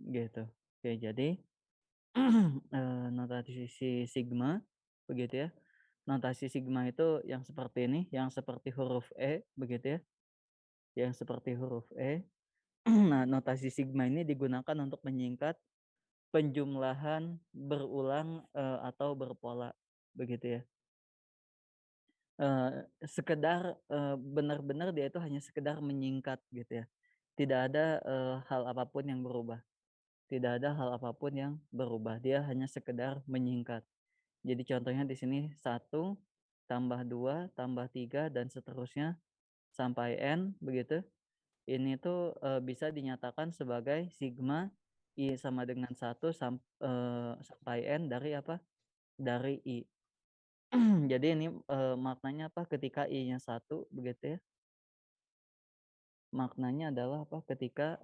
gitu. Oke, jadi notasi sigma begitu ya. Notasi sigma itu yang seperti ini, yang seperti huruf E begitu ya, yang seperti huruf E. Nah, notasi sigma ini digunakan untuk menyingkat penjumlahan berulang, atau berpola begitu ya. Sekedar, benar-benar dia itu hanya sekedar menyingkat gitu ya. Tidak ada, hal apapun yang berubah, tidak ada hal apapun yang berubah, dia hanya sekedar menyingkat. Jadi contohnya di sini satu tambah 2 tambah 3 dan seterusnya sampai N begitu. Ini tuh, bisa dinyatakan sebagai sigma I sama dengan satu sampai N dari apa, dari I. Jadi ini, maknanya apa, ketika I-nya satu begitu ya, maknanya adalah apa, ketika,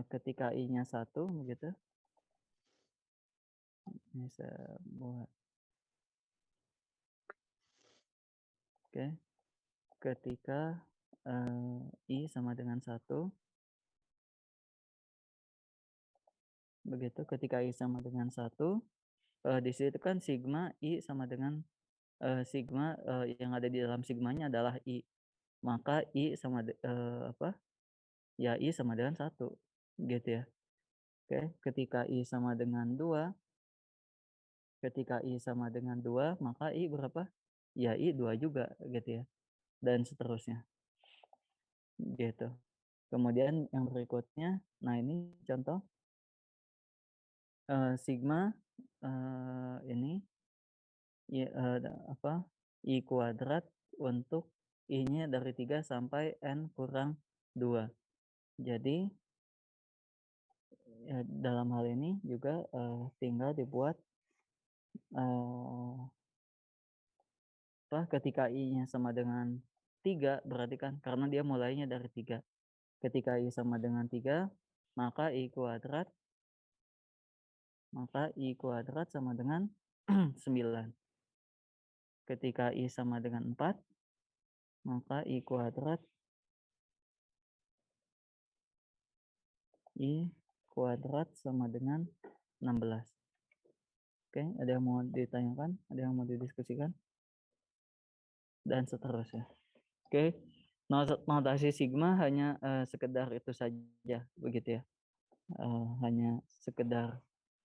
ketika I-nya satu begitu, ini saya buat, oke, ketika, I sama dengan satu begitu, ketika I sama dengan satu, di situ kan sigma I sama dengan, sigma, yang ada di dalam sigmanya adalah I, maka I sama apa, ya I sama dengan satu gitu ya. Oke, ketika I sama dengan 2, ketika I sama dengan 2 maka I berapa? Ya I 2 juga gitu ya, dan seterusnya, gitu. Kemudian yang berikutnya, nah ini contoh, sigma, ini apa, I kuadrat untuk I-nya dari 3 sampai N kurang 2. Jadi, dalam hal ini juga, tinggal dibuat, eee, apa, ketika I-nya sama dengan 3 berarti kan karena dia mulainya dari 3. Ketika I sama dengan 3 maka I kuadrat sama dengan 9. Ketika I sama dengan 4 maka I kuadrat sama dengan 16. Oke, ada yang mau ditanyakan? Ada yang mau didiskusikan? Dan seterusnya. Oke, notasi sigma hanya, sekedar itu saja begitu ya, hanya sekedar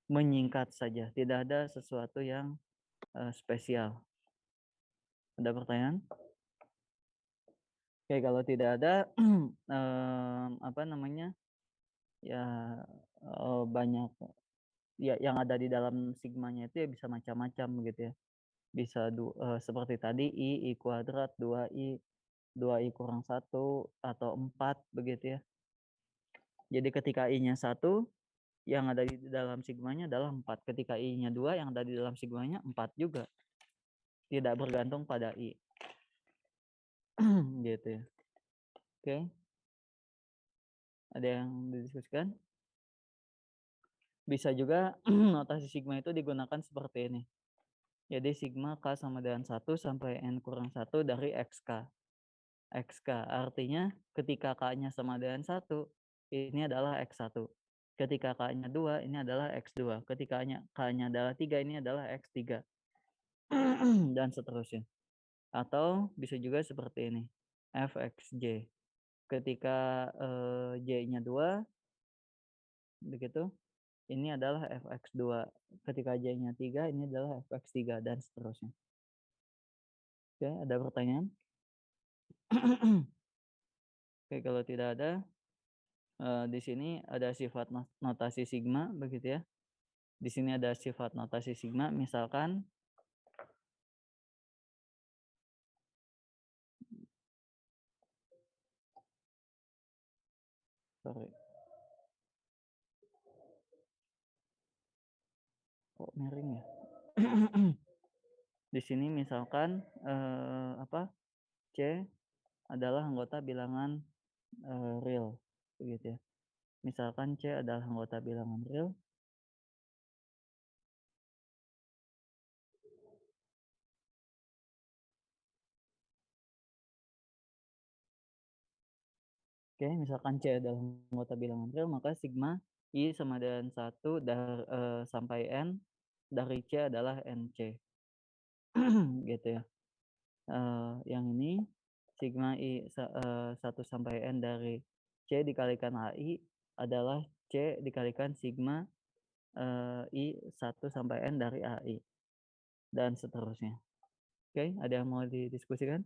menyingkat saja, tidak ada sesuatu yang, spesial. Ada pertanyaan? Oke, kalau tidak ada, apa namanya, ya, banyak ya yang ada di dalam sigmanya itu ya bisa macam-macam gitu ya. Bisa seperti tadi I kuadrat, 2I, 2I kurang satu atau 4 begitu ya. Jadi ketika I-nya satu yang ada di dalam sigmanya adalah 4, ketika I-nya 2 yang ada di dalam sigmanya 4 juga. Tidak bergantung pada I. Gitu ya. Oke. Ada yang didiskusikan? Bisa juga notasi sigma itu digunakan seperti ini. Jadi sigma K sama dengan 1 sampai N kurang 1 dari XK. XK artinya ketika K-nya sama dengan 1, ini adalah X1. Ketika K-nya 2, ini adalah X2. Ketika K-nya adalah 3, ini adalah X3. Dan seterusnya. Atau bisa juga seperti ini. Fxj. Ketika, J-nya 2, begitu, ini adalah Fx2. Ketika J-nya 3, ini adalah Fx3 dan seterusnya. Oke, ada pertanyaan? Oke, kalau tidak ada, di sini ada sifat notasi sigma begitu ya. Di sini ada sifat notasi sigma, misalkan sorry, kok miring ya? Di sini misalkan, apa, C adalah anggota bilangan, real begitu ya. Misalkan C adalah anggota bilangan real, Oke, misalkan C adalah anggota bilangan real, maka sigma I sama dengan 1 sampai N dari C adalah NC. Gitu ya. Yang ini sigma I 1 sampai N dari C dikalikan AI adalah C dikalikan sigma I 1 sampai N dari AI. Dan seterusnya. Oke, ada yang mau didiskusikan?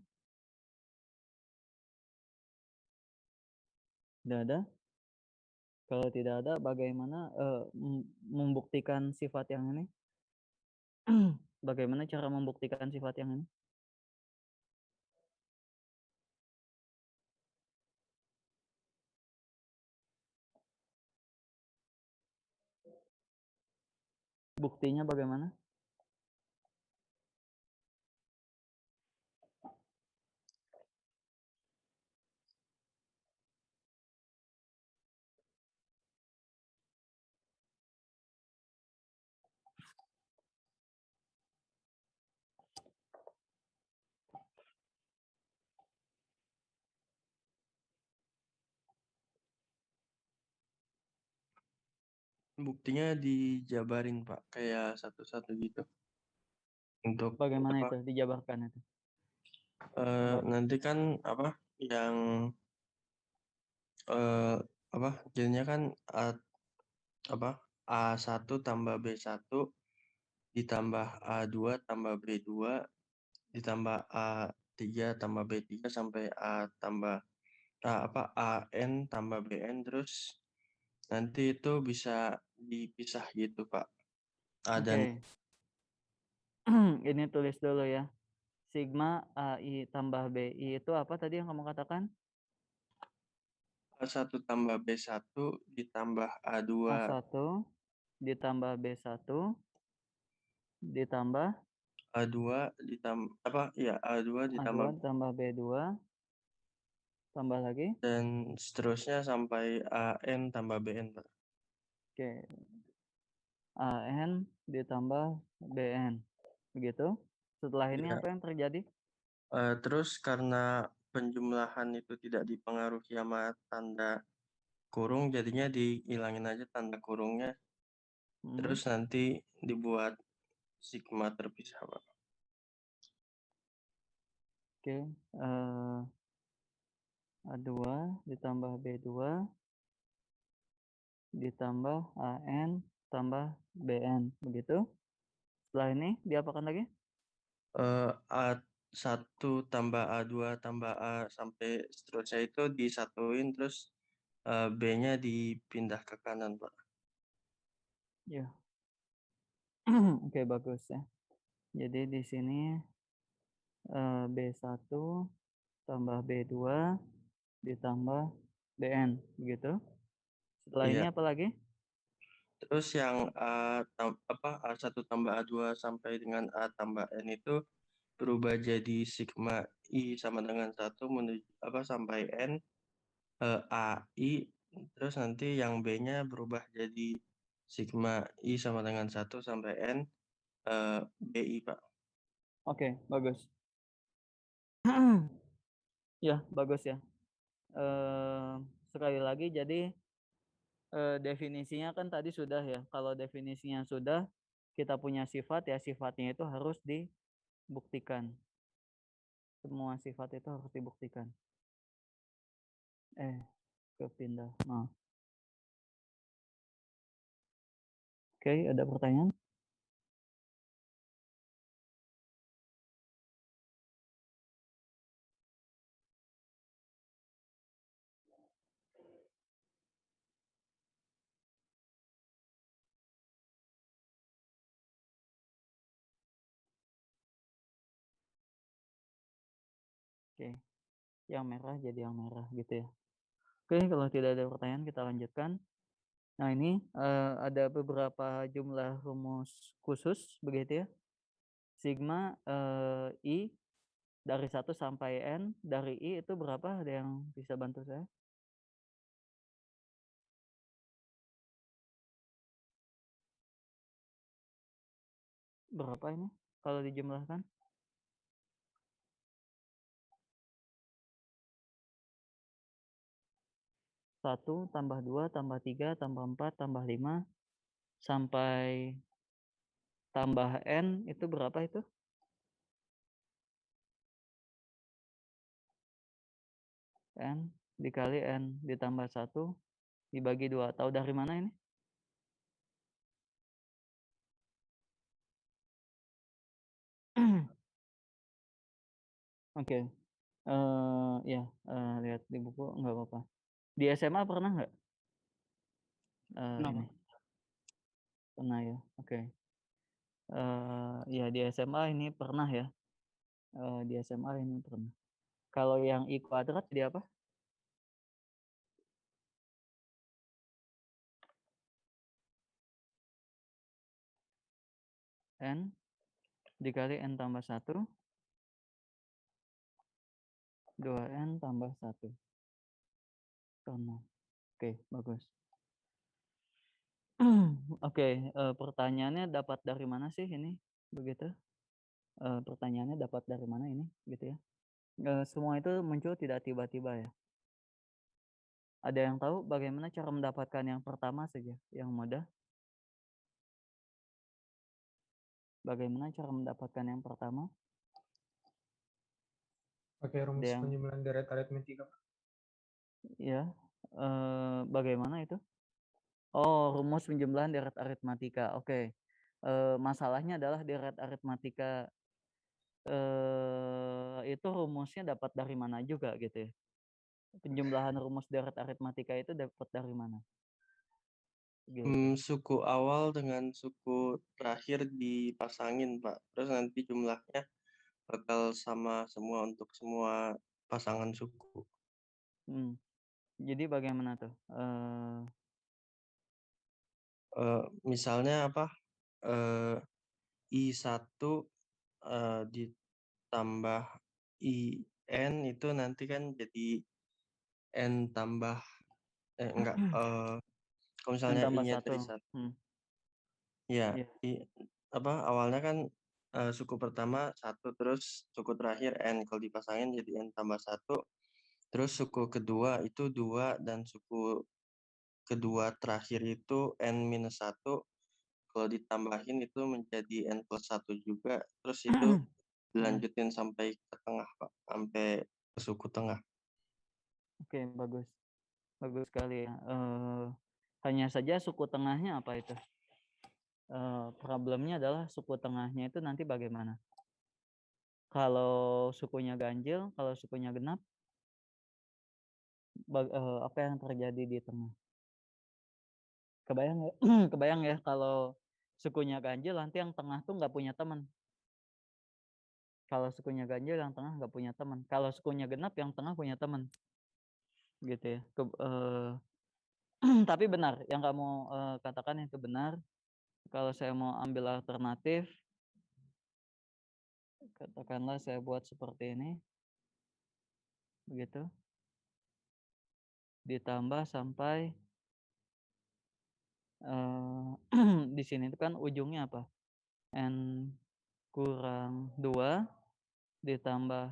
Tidak ada? Kalau tidak ada, bagaimana membuktikan sifat yang ini? Bagaimana cara membuktikan sifat yang ini? Buktinya bagaimana? Buktinya dijabarin Pak, kayak satu-satu gitu. Untuk Bagaimana apa? itu dijabarkan itu? Nanti kan apa yang eh, apa jadinya kan apa A1 tambah B1 ditambah A2 tambah B2 ditambah A3 tambah B3 sampai A tambah AN tambah BN terus nanti itu bisa dipisah gitu Pak. A dan Oke. Ini tulis dulu ya. Sigma AI tambah BI itu apa tadi yang kamu katakan? A1 tambah B1 ditambah A2 A1 ditambah B1 ditambah A2 ditambah apa ya A2 A2 ditambah ditambah B2 tambah lagi. dan seterusnya sampai AN tambah BN Pak. Oke, AN ditambah BN. Begitu. Setelah ini Ya, apa yang terjadi? terus karena penjumlahan itu tidak dipengaruhi sama tanda kurung, jadinya dihilangin aja tanda kurungnya. Hmm, Terus nanti dibuat sigma terpisah Pak. Oke. A2 ditambah B2 ditambah AN tambah BN. Begitu. Setelah ini diapakan lagi? A1 tambah A2 tambah A sampai seterusnya itu disatuin terus B-nya dipindah ke kanan Pak. Ya. Oke, bagus ya. Jadi di sini B1 tambah B2 ditambah BN. Begitu. Setelah ini Iya. apa lagi? Terus yang A1 tambah A2 sampai dengan A tambah N itu berubah jadi sigma I sama dengan 1 menuju sampai N AI terus nanti yang B-nya berubah jadi sigma I sama dengan 1 sampai N BI Pak. Oke, bagus. Ya, bagus ya. Sekali lagi, jadi definisinya kan tadi sudah ya. Kalau definisinya sudah, kita punya sifat ya, sifatnya itu harus dibuktikan. Semua sifat itu harus dibuktikan. Kepindah. Nah, oke, ada pertanyaan? Oke, yang merah jadi yang merah gitu ya. Oke, kalau tidak ada pertanyaan kita lanjutkan. Nah, ini ada beberapa jumlah rumus khusus begitu ya. Sigma I dari 1 sampai N dari I itu berapa? Ada yang bisa bantu saya? Berapa ini kalau dijumlahkan? 1 tambah 2 tambah 3 tambah 4 tambah 5 sampai tambah N itu berapa itu? N dikali N ditambah 1 dibagi 2. Tahu dari mana ini? Oke. Ya, lihat di buku nggak apa-apa. Di SMA pernah nggak, Kenapa? ini? Pernah ya? Oke. Ya di SMA ini pernah ya, di SMA ini pernah. Kalau yang I kuadrat jadi apa? N dikali N tambah 1 2N tambah 1 sama. Oke, bagus. Oke, pertanyaannya dapat dari mana sih ini? Begitu? Pertanyaannya dapat dari mana ini? Gitu ya. Semua itu muncul tidak tiba-tiba ya. Ada yang tahu bagaimana cara mendapatkan yang pertama saja, yang mudah? Bagaimana cara mendapatkan yang pertama? Pakai Ada rumus yang penjumlahan deret aritmetika, Pak. ya, bagaimana itu? Oh, rumus penjumlahan deret aritmatika. Oke. Masalahnya adalah deret aritmatika itu rumusnya dapat dari mana juga gitu ya. Penjumlahan rumus deret aritmatika itu dapat dari mana? Gitu. Suku awal dengan suku terakhir dipasangin, Pak. Terus nanti jumlahnya bakal sama semua untuk semua pasangan suku. Jadi bagaimana tuh? Misalnya apa? I1 ditambah IN itu nanti kan jadi N tambah enggak, kalau N misalnya tambah I-nya 1. dari 1. Ya, Iya. awalnya kan suku pertama 1, terus suku terakhir N. Kalau dipasangin jadi N tambah 1. Terus suku kedua itu 2 dan suku kedua terakhir itu N minus 1. Kalau ditambahin itu menjadi N plus 1 juga. Terus itu dilanjutin sampai ke tengah, Pak. Sampai ke suku tengah. Oke, bagus. Bagus sekali ya. Hanya saja suku tengahnya apa itu? Problemnya adalah suku tengahnya itu nanti bagaimana? Kalau sukunya ganjil, kalau sukunya genap, apa yang terjadi di tengah? Kebayang ya? Kebayang ya kalau sukunya ganjil nanti yang tengah tuh nggak punya teman. Kalau sukunya ganjil yang tengah nggak punya teman. Kalau sukunya genap yang tengah punya teman. Gitu ya. Tapi benar, yang kamu katakan itu benar. Kalau saya mau ambil alternatif, katakanlah saya buat seperti ini, begitu, ditambah sampai di sini itu kan ujungnya apa? N kurang 2 ditambah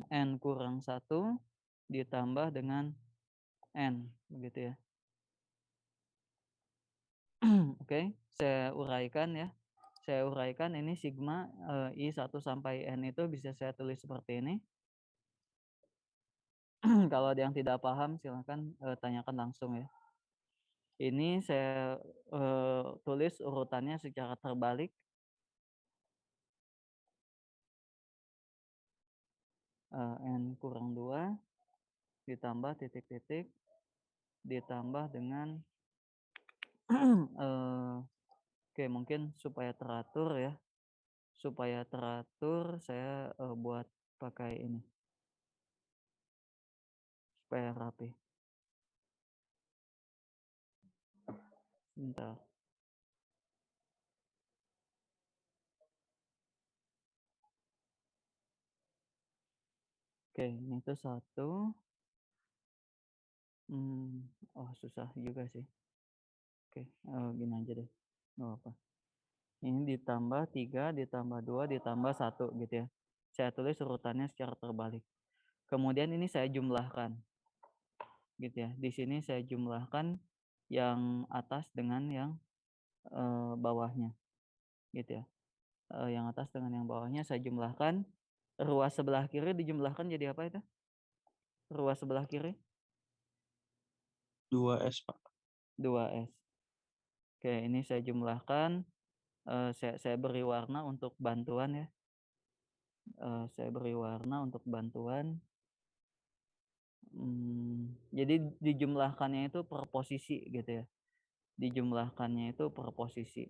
N kurang 1 ditambah dengan N, begitu ya. Oke, saya uraikan ya. Saya uraikan ini sigma I1 sampai N itu bisa saya tulis seperti ini. Kalau ada yang tidak paham silahkan tanyakan langsung ya. Ini saya tulis urutannya secara terbalik. N kurang 2 ditambah titik-titik ditambah dengan oke, mungkin supaya teratur ya. Supaya teratur saya buat pakai ini. Supaya rapi. Bentar. Oke, ini tuh 1. Oh susah juga sih. Oke, gini aja deh. Nggak apa-apa. Ini ditambah 3 ditambah 2 ditambah 1 gitu ya. Saya tulis urutannya secara terbalik. Kemudian ini saya jumlahkan. gitu ya. Di sini saya jumlahkan yang atas dengan yang, bawahnya, gitu ya. Yang atas dengan yang bawahnya saya jumlahkan, ruas sebelah kiri dijumlahkan jadi apa itu? Ruas sebelah kiri? 2S, Pak. 2S. Oke, ini saya jumlahkan, saya beri warna untuk bantuan ya, saya beri warna untuk bantuan, jadi dijumlahkannya itu per posisi gitu ya, dijumlahkannya itu per posisi.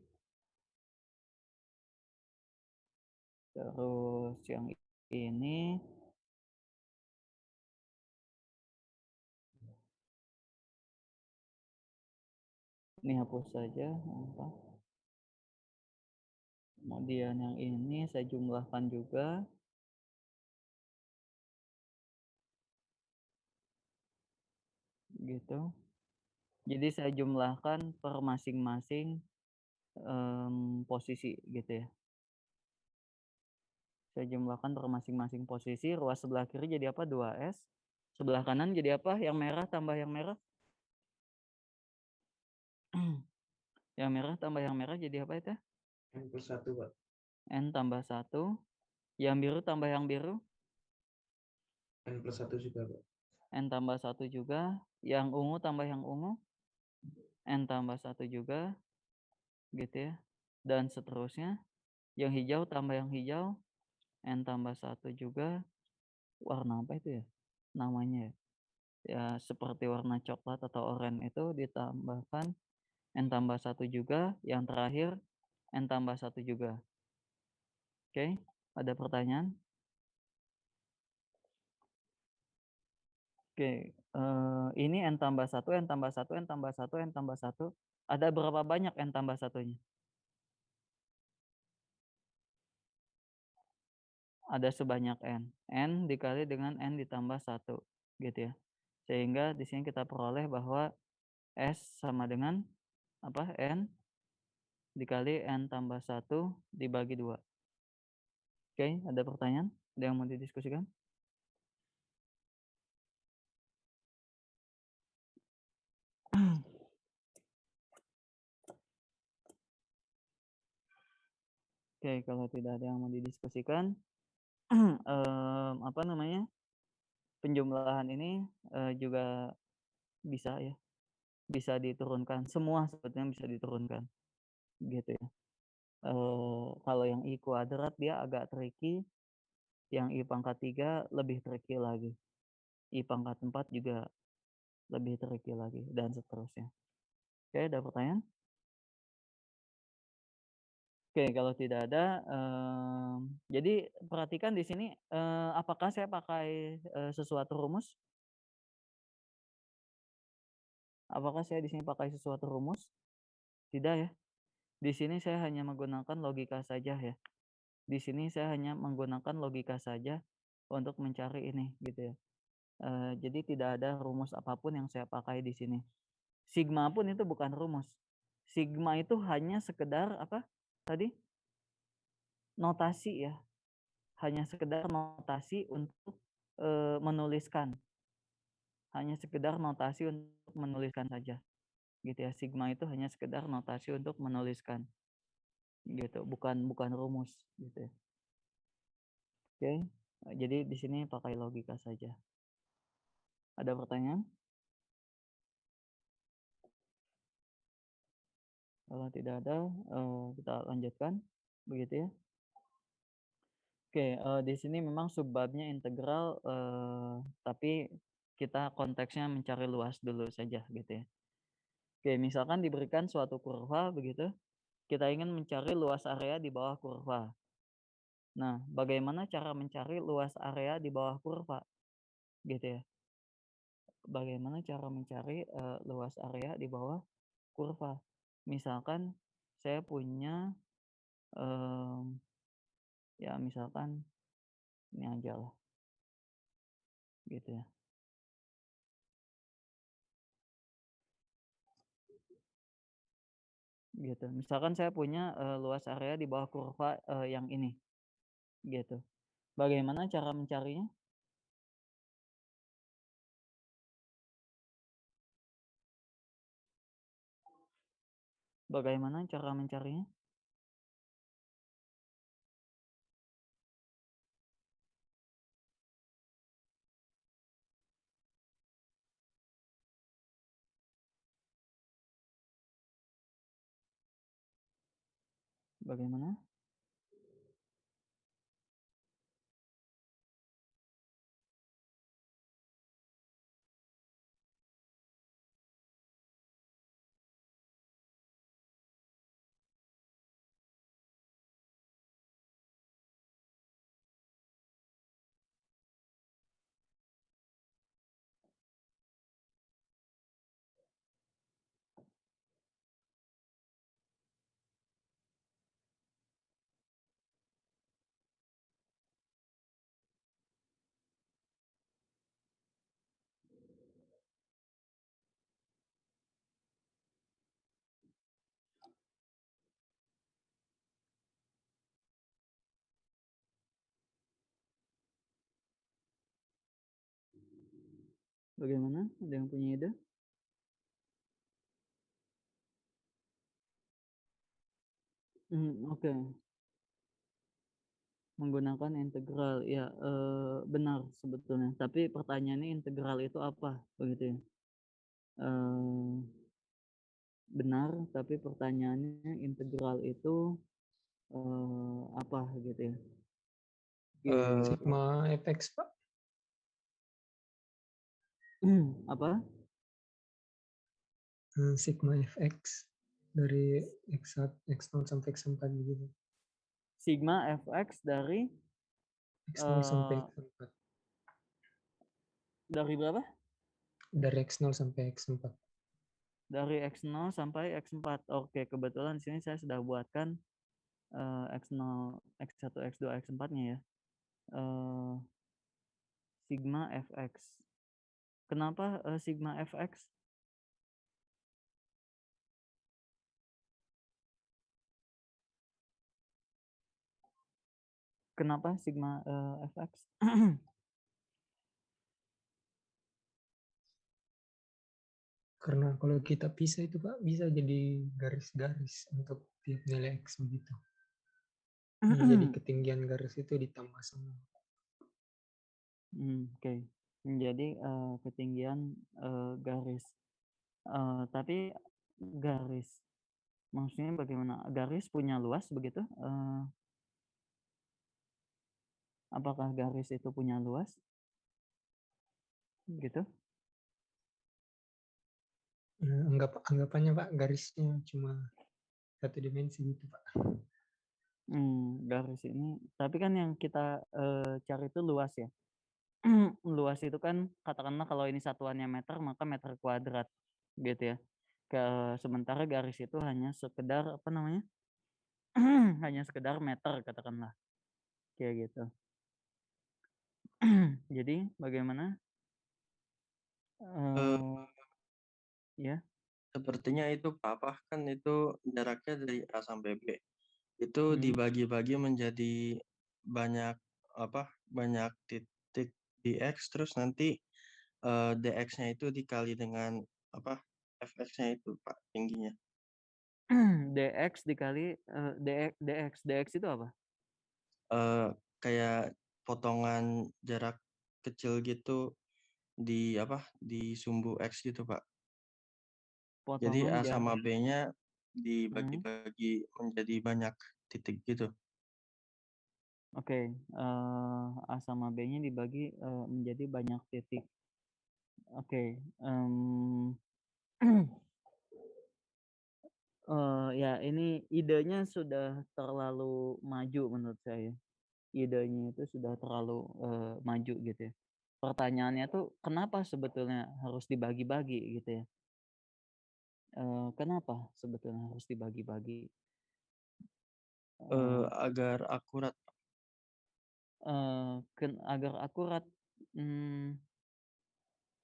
Terus yang ini hapus saja, apa. Kemudian yang ini saya jumlahkan juga, gitu. Jadi saya jumlahkan per masing-masing, posisi gitu ya. Saya jumlahkan per masing-masing posisi, ruas sebelah kiri jadi apa? 2S. Sebelah kanan jadi apa? Yang merah tambah yang merah? Yang merah tambah yang merah jadi apa itu? N+1, Pak. N tambah 1. Yang biru tambah yang biru? N+1 juga, Pak. N tambah 1 juga. Yang ungu tambah yang ungu? N tambah 1 juga, gitu ya. Dan seterusnya. Yang hijau tambah yang hijau? N tambah 1 juga. Warna apa itu ya namanya ya? Ya seperti warna coklat atau oranye itu ditambahkan N tambah 1 juga. Yang terakhir N tambah 1 juga. Oke, ada pertanyaan? Oke, ini N tambah 1, N tambah 1, N tambah 1, N tambah 1. Ada berapa banyak N tambah 1-nya? Ada sebanyak N. N dikali dengan N ditambah 1, gitu ya. Sehingga di sini kita peroleh bahwa S sama dengan apa? N dikali N tambah 1 dibagi 2. Oke, ada pertanyaan? Ada yang mau didiskusikan? Oke, kalau tidak ada yang mau didiskusikan, apa namanya, penjumlahan ini, juga bisa ya, bisa diturunkan, semua sebetulnya bisa diturunkan, gitu ya. Kalau yang I kuadrat dia agak tricky, yang I pangkat 3 lebih tricky lagi, I pangkat 4 juga lebih tricky lagi, dan seterusnya. Oke, ada pertanyaan? Oke, kalau tidak ada, jadi perhatikan di sini, apakah saya pakai, sesuatu rumus? Apakah saya di sini pakai sesuatu rumus? Tidak ya. Di sini saya hanya menggunakan logika saja ya. Di sini saya hanya menggunakan logika saja untuk mencari ini, gitu ya. Jadi tidak ada rumus apapun yang saya pakai di sini. Sigma pun itu bukan rumus. Sigma itu hanya sekedar apa tadi? Notasi ya. Hanya sekedar notasi untuk, menuliskan. Hanya sekedar notasi untuk menuliskan saja, gitu ya. Sigma itu hanya sekedar notasi untuk menuliskan, gitu. Bukan bukan rumus, gitu ya. Oke, jadi di sini pakai logika saja. Ada pertanyaan? Kalau tidak ada, kita lanjutkan, begitu ya. Oke, di sini memang subbabnya integral, tapi kita konteksnya mencari luas dulu saja, gitu ya. Oke, misalkan diberikan suatu kurva begitu, kita ingin mencari luas area di bawah kurva. Nah, bagaimana cara mencari luas area di bawah kurva, gitu ya. Bagaimana cara mencari, luas area di bawah kurva. Misalkan saya punya, mmm, ya misalkan ini aja lah, gitu ya. Gitu. Misalkan saya punya, luas area di bawah kurva, yang ini, gitu. Bagaimana cara mencarinya? Bagaimana cara mencarinya? Bagaimana? Bagaimana? Ada yang punya ide? Oke. Menggunakan integral, ya, benar sebetulnya, tapi pertanyaannya integral itu apa, begitu ya? Eee, Benar, tapi pertanyaannya integral itu, apa gitu ya? Gitu. Eh, Sigma fx, Pak. Apa? Sigma fx dari x1, x0 sampai x4 begitu. Sigma fx dari, X0 sampai eee, x4. dari berapa? Dari x0 sampai x4. Dari X0 sampai X4. Oke, kebetulan di sini saya sudah buatkan, X0, X1, X2, X4-nya ya. Sigma fx. Kenapa, sigma fx? Kenapa sigma, fx? Karena kalau kita pisah itu Pak, bisa jadi garis-garis untuk tiap nilai x begitu. Jadi ketinggian garis itu ditambah semua. Oke. Menjadi, ketinggian, garis. Tapi garis, maksudnya bagaimana? Garis punya luas begitu? Apakah garis itu punya luas? Gitu? Anggapannya Pak, garisnya cuma satu dimensi gitu Pak. Garis ini, tapi kan yang kita, cari itu luas ya. Luas itu kan katakanlah kalau ini satuannya meter, maka meter kuadrat, gitu ya. Sementara garis itu hanya sekedar, apa namanya, hanya sekedar meter katakanlah, kayak gitu. Jadi bagaimana? eh, Ya? sepertinya itu papa kan itu jaraknya dari A sampai B. Itu Mhm. dibagi-bagi menjadi banyak apa? Banyak titik di X, terus nanti DX-nya itu dikali dengan apa? FX-nya itu Pak tingginya. dx dikali, dx itu apa? Eh kayak potongan jarak kecil gitu di apa? Di sumbu X gitu Pak. Jadi Potongan A sama jarak. B-nya Mhm. dibagi-bagi menjadi banyak titik gitu. Oke, A sama B-nya dibagi, menjadi banyak titik. Oke, ya ini idenya sudah terlalu maju menurut saya. Idenya itu sudah terlalu, maju gitu ya. Pertanyaannya tuh kenapa sebetulnya harus dibagi-bagi gitu ya? Kenapa sebetulnya harus dibagi-bagi? Eee Agar akurat. agar akurat, mmm,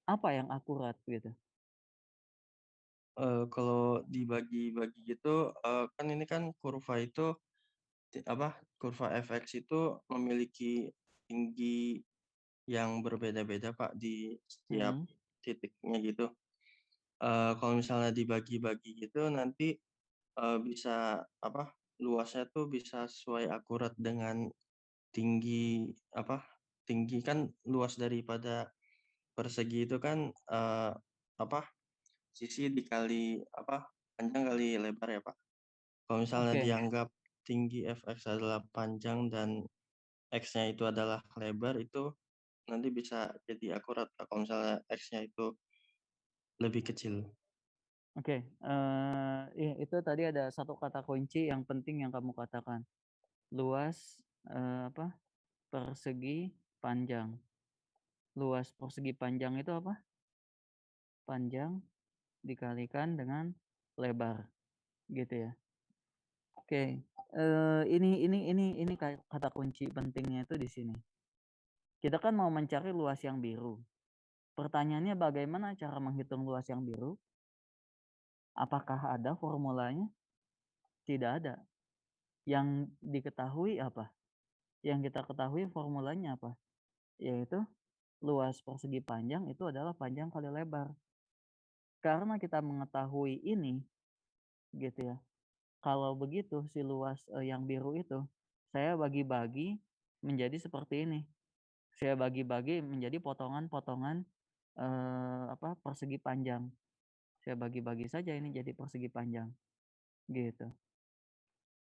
apa yang akurat gitu? Kalau dibagi-bagi gitu, kan ini kan kurva itu apa, kurva fx itu memiliki tinggi yang berbeda-beda Pak di setiap titiknya gitu. Kalau misalnya dibagi-bagi gitu nanti bisa luasnya tuh bisa sesuai akurat dengan tinggi tinggi kan luas daripada persegi itu kan, sisi dikali panjang kali lebar ya, Pak. Kalau misalnya Oke, dianggap tinggi fx adalah panjang dan x-nya itu adalah lebar, itu nanti bisa jadi akurat, Pak, kalau misalnya x-nya itu lebih kecil. oke. Itu tadi ada satu kata kunci yang penting yang kamu katakan. Luas persegi panjang. Luas persegi panjang itu apa? Panjang dikalikan dengan lebar, gitu ya. Oke. Ini kata kunci pentingnya itu di sini. Kita kan mau mencari luas yang biru. Pertanyaannya bagaimana cara menghitung luas yang biru? Apakah ada formulanya? Tidak ada. Yang diketahui apa? Yang kita ketahui formulanya apa? Yaitu luas persegi panjang itu adalah panjang kali lebar. Karena kita mengetahui ini, gitu ya. Kalau begitu si luas yang biru itu saya bagi-bagi menjadi seperti ini. Saya bagi-bagi menjadi potongan-potongan persegi panjang. Saya bagi-bagi saja ini jadi persegi panjang. Gitu.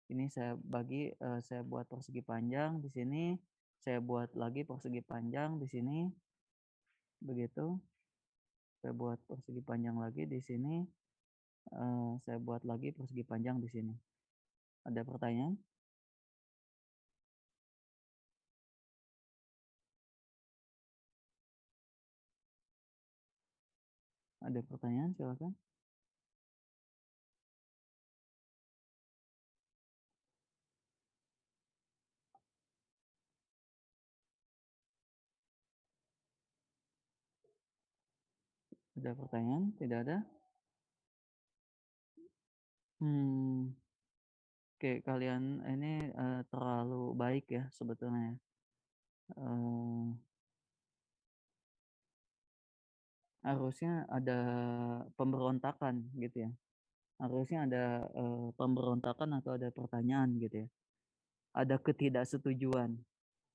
Ini saya bagi, saya buat persegi panjang di sini, saya buat lagi persegi panjang di sini. Begitu. Saya buat persegi panjang lagi di sini, saya buat lagi persegi panjang di sini. Ada pertanyaan? Ada pertanyaan, silakan. Ada pertanyaan? Tidak ada? Oke, kalian ini terlalu baik ya sebetulnya. Harusnya ada pemberontakan gitu ya. Harusnya ada pemberontakan atau ada pertanyaan gitu ya. Ada ketidaksetujuan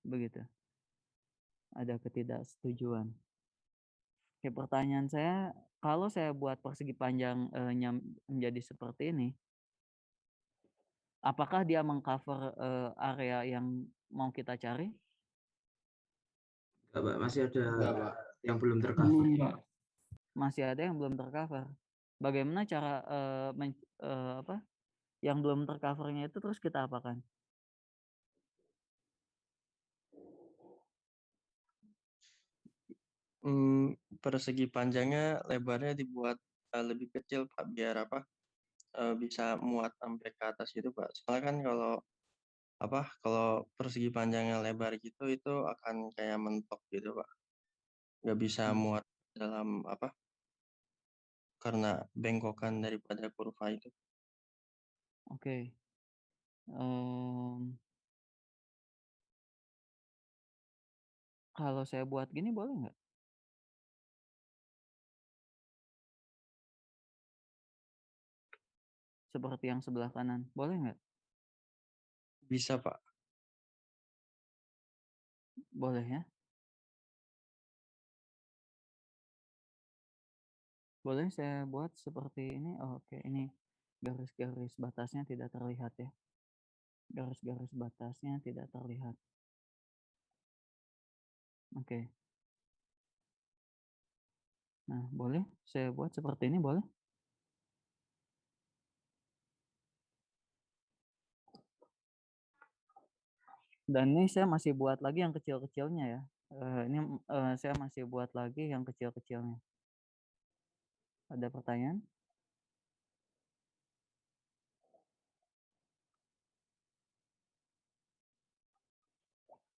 begitu. Ada ketidaksetujuan. Oke, pertanyaan saya, kalau saya buat persegi panjang menjadi seperti ini, apakah dia mengcover area yang mau kita cari? Enggak, Pak. Masih ada yang belum Belum, tercover. Pak. Masih ada yang belum tercover. Bagaimana cara yang belum tercovernya itu terus kita apakan? Persegi panjangnya lebarnya dibuat lebih kecil, Pak, biar bisa muat sampai ke atas gitu, Pak. Soalnya kan kalau persegi panjangnya lebar gitu itu akan kayak mentok gitu, Pak. Nggak bisa muat dalam karena bengkokan daripada kurva itu. Oke. Kalau saya buat gini boleh nggak? Seperti yang sebelah kanan, boleh nggak? Bisa, Pak. Boleh ya? Boleh saya buat seperti ini? Oh, oke, ini garis-garis batasnya tidak terlihat ya. Garis-garis batasnya tidak terlihat. Oke. Nah, boleh saya buat seperti ini, boleh? Dan ini saya masih buat lagi yang kecil-kecilnya ya. Ini saya masih buat lagi yang kecil-kecilnya. Ada pertanyaan?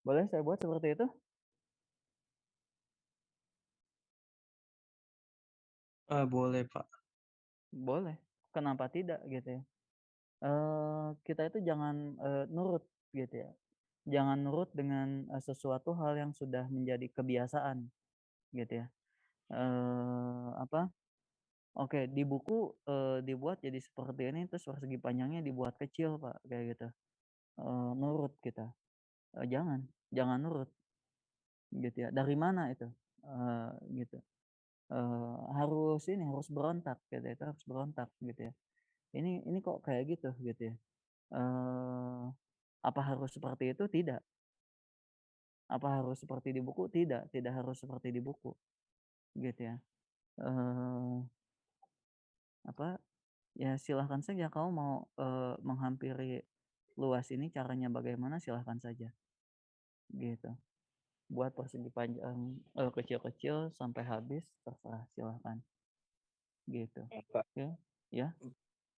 Boleh saya buat seperti itu? Boleh, Pak. Boleh. Kenapa tidak gitu ya? Kita itu jangan nurut gitu ya. Jangan nurut dengan sesuatu hal yang sudah menjadi kebiasaan gitu ya. Oke, di buku dibuat jadi seperti ini, terus persegi panjangnya dibuat kecil, Pak, kayak gitu. Nurut kita. Jangan nurut, gitu ya. Dari mana itu? Gitu. Harus berontak, gitu. Itu harus berontak, gitu ya. Ini kok kayak gitu ya. Apa harus seperti itu? Tidak. Apa harus seperti di buku? Tidak harus seperti di buku, gitu ya. Apa ya silahkan saja kamu mau menghampiri luas ini, caranya bagaimana silahkan saja, gitu. Buat persegi panjang kecil-kecil sampai habis terserah, silahkan, gitu. Pak, Oke, ya.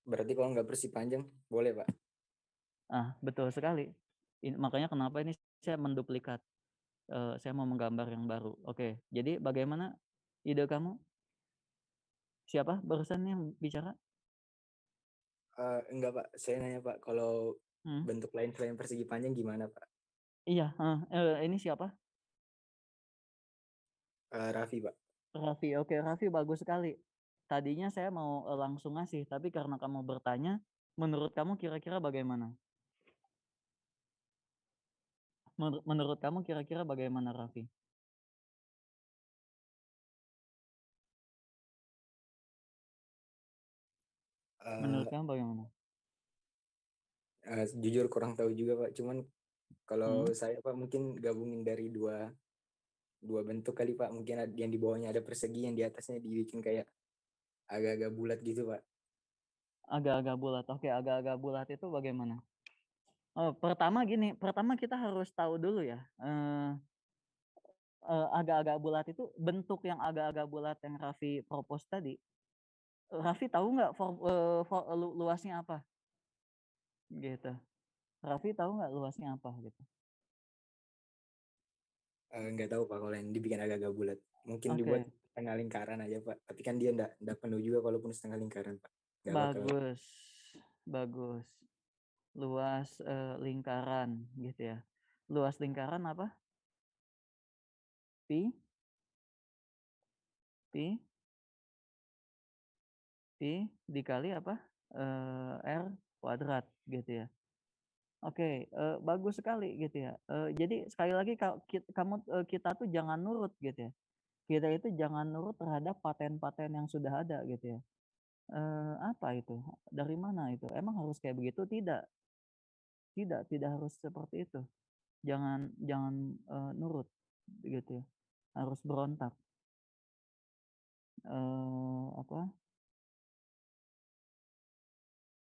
berarti kalau nggak bersih panjang boleh, Pak? Betul sekali. Makanya kenapa ini saya menduplikat. Saya mau menggambar yang baru. Oke, jadi bagaimana ide kamu? Siapa barusan yang bicara? Enggak, Pak. Saya nanya, Pak, kalau bentuk lain selain persegi panjang gimana, Pak? Iya, ini siapa? Raffi, Pak. Raffi, oke, Raffi bagus sekali. Tadinya saya mau langsung ngasih, tapi karena kamu bertanya, menurut kamu kira-kira bagaimana? Menurut kamu kira-kira bagaimana, Raffi? Menurut kamu bagaimana? Jujur kurang tahu juga, Pak. Cuman kalau saya, Pak, mungkin gabungin dari dua bentuk kali, Pak. Mungkin yang di bawahnya ada persegi, yang di atasnya dibikin kayak agak-agak bulat gitu, Pak. Agak-agak bulat. Oke, agak-agak bulat itu bagaimana? Pertama gini, pertama kita harus tahu dulu ya. Agak-agak bulat itu bentuk yang agak-agak bulat yang Raffi propose tadi. Raffi tahu nggak luasnya apa? Gitu. Raffi tahu nggak luasnya apa gitu? Nggak tahu, Pak, kalau yang dibikin agak-agak bulat. Mungkin Oke. dibuat setengah lingkaran aja, Pak. Tapi kan dia nggak penuh juga walaupun setengah lingkaran, Pak. Nggak bakal. Bagus. Luas lingkaran gitu ya. Luas lingkaran apa? Pi dikali apa? R kuadrat gitu ya. Oke, bagus sekali gitu ya. Jadi sekali lagi kita tuh jangan nurut gitu ya. Kita itu jangan nurut terhadap paten-paten yang sudah ada gitu ya. Apa itu? Dari mana itu? Emang harus kayak begitu? Tidak harus seperti itu. Jangan nurut gitu ya. Harus berontak. Apa?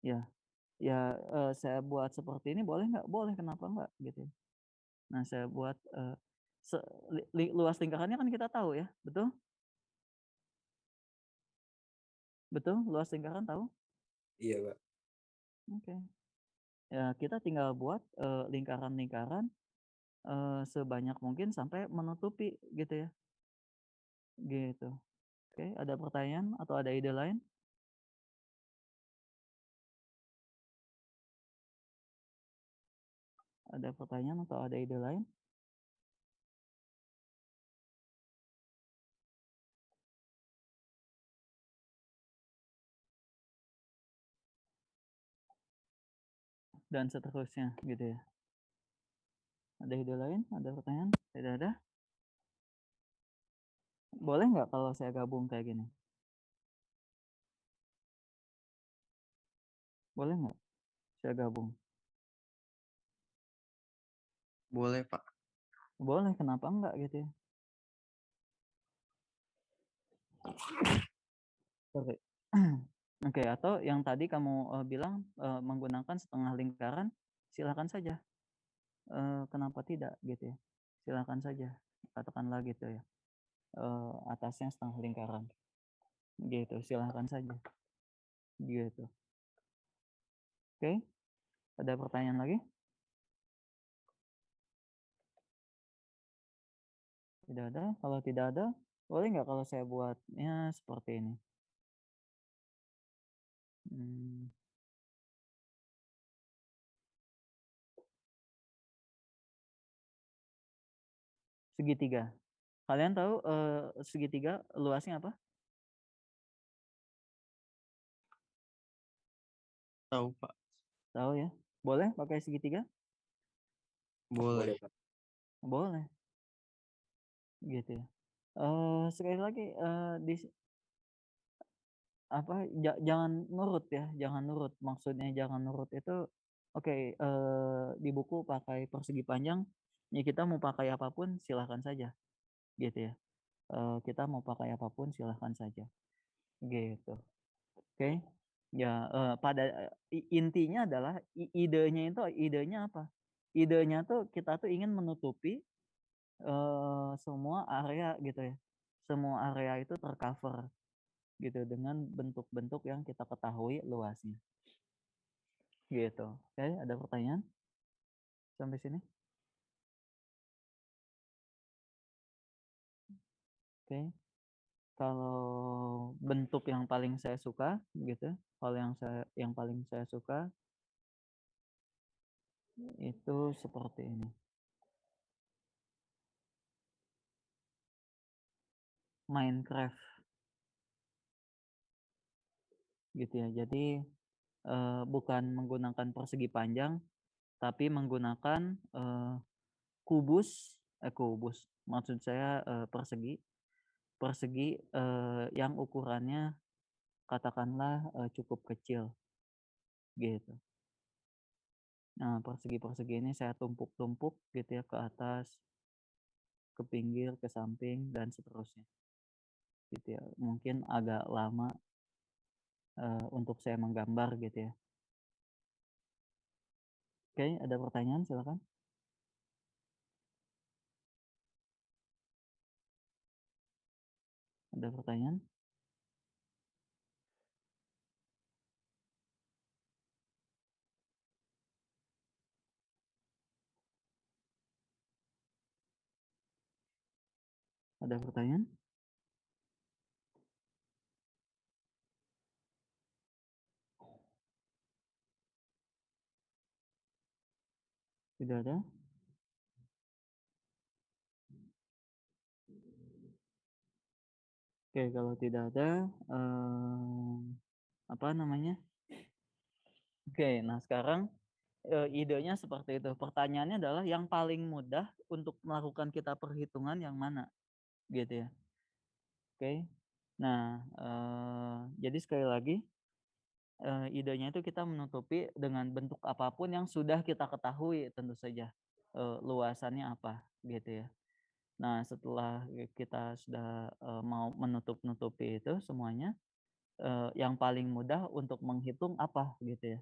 Ya, saya buat seperti ini boleh nggak? Boleh, kenapa nggak gitu ya. Nah, saya buat luas lingkarannya kan kita tahu ya, betul? Betul, luas lingkaran tahu? Iya, Pak. Oke. Ya, kita tinggal buat lingkaran-lingkaran sebanyak mungkin sampai menutupi gitu ya. Gitu. Oke, ada pertanyaan atau ada ide lain? Ada pertanyaan atau ada ide lain? Dan seterusnya gitu ya. Ada ide lain? Ada pertanyaan? Tidak ada? Boleh nggak kalau saya gabung kayak gini? Boleh nggak saya gabung? Boleh, Pak. Boleh, kenapa enggak gitu ya? Sorry. Oke, atau yang tadi kamu bilang menggunakan setengah lingkaran, silakan saja. Kenapa tidak gitu ya? Silakan saja, katakanlah gitu ya. Atasnya setengah lingkaran, gitu. Silakan saja, gitu. Oke, ada pertanyaan lagi? Tidak ada. Kalau tidak ada, boleh nggak kalau saya buatnya seperti ini? Segitiga. Kalian tahu segitiga luasnya apa? Tahu, Pak. Tahu ya? Boleh pakai segitiga? Boleh. Boleh Pak. Boleh. Gitu ya. Sekali lagi jangan nurut ya, jangan nurut. Maksudnya jangan nurut itu oke, di buku pakai persegi panjang, ya kita mau pakai apapun silahkan saja, gitu ya. Kita mau pakai apapun silahkan saja, gitu. Oke. Ya, pada intinya adalah idenya apa? Idenya tuh kita tuh ingin menutupi semua area gitu ya. Semua area itu tercover gitu dengan bentuk-bentuk yang kita ketahui luasnya. Gitu. Oke, ada pertanyaan sampai sini? Oke. Kalau bentuk yang paling saya suka gitu, kalau yang paling saya suka itu seperti ini. Minecraft. Gitu ya. Jadi bukan menggunakan persegi panjang tapi menggunakan kubus, maksud saya persegi yang ukurannya katakanlah cukup kecil gitu. Nah, persegi-persegi ini saya tumpuk-tumpuk gitu ya, ke atas, ke pinggir, ke samping, dan seterusnya. Gitu ya. Mungkin agak lama untuk saya menggambar gitu ya. Oke, ada pertanyaan silakan. Ada pertanyaan? Ada pertanyaan? Tidak ada? Oke, kalau tidak ada, apa namanya? Oke, nah sekarang idenya seperti itu. Pertanyaannya adalah yang paling mudah untuk melakukan kita perhitungan yang mana, gitu ya. Oke. Nah, jadi sekali lagi idenya itu kita menutupi dengan bentuk apapun yang sudah kita ketahui tentu saja luasannya apa, gitu ya. Nah, setelah kita sudah mau menutup-nutupi itu semuanya, yang paling mudah untuk menghitung apa, gitu ya.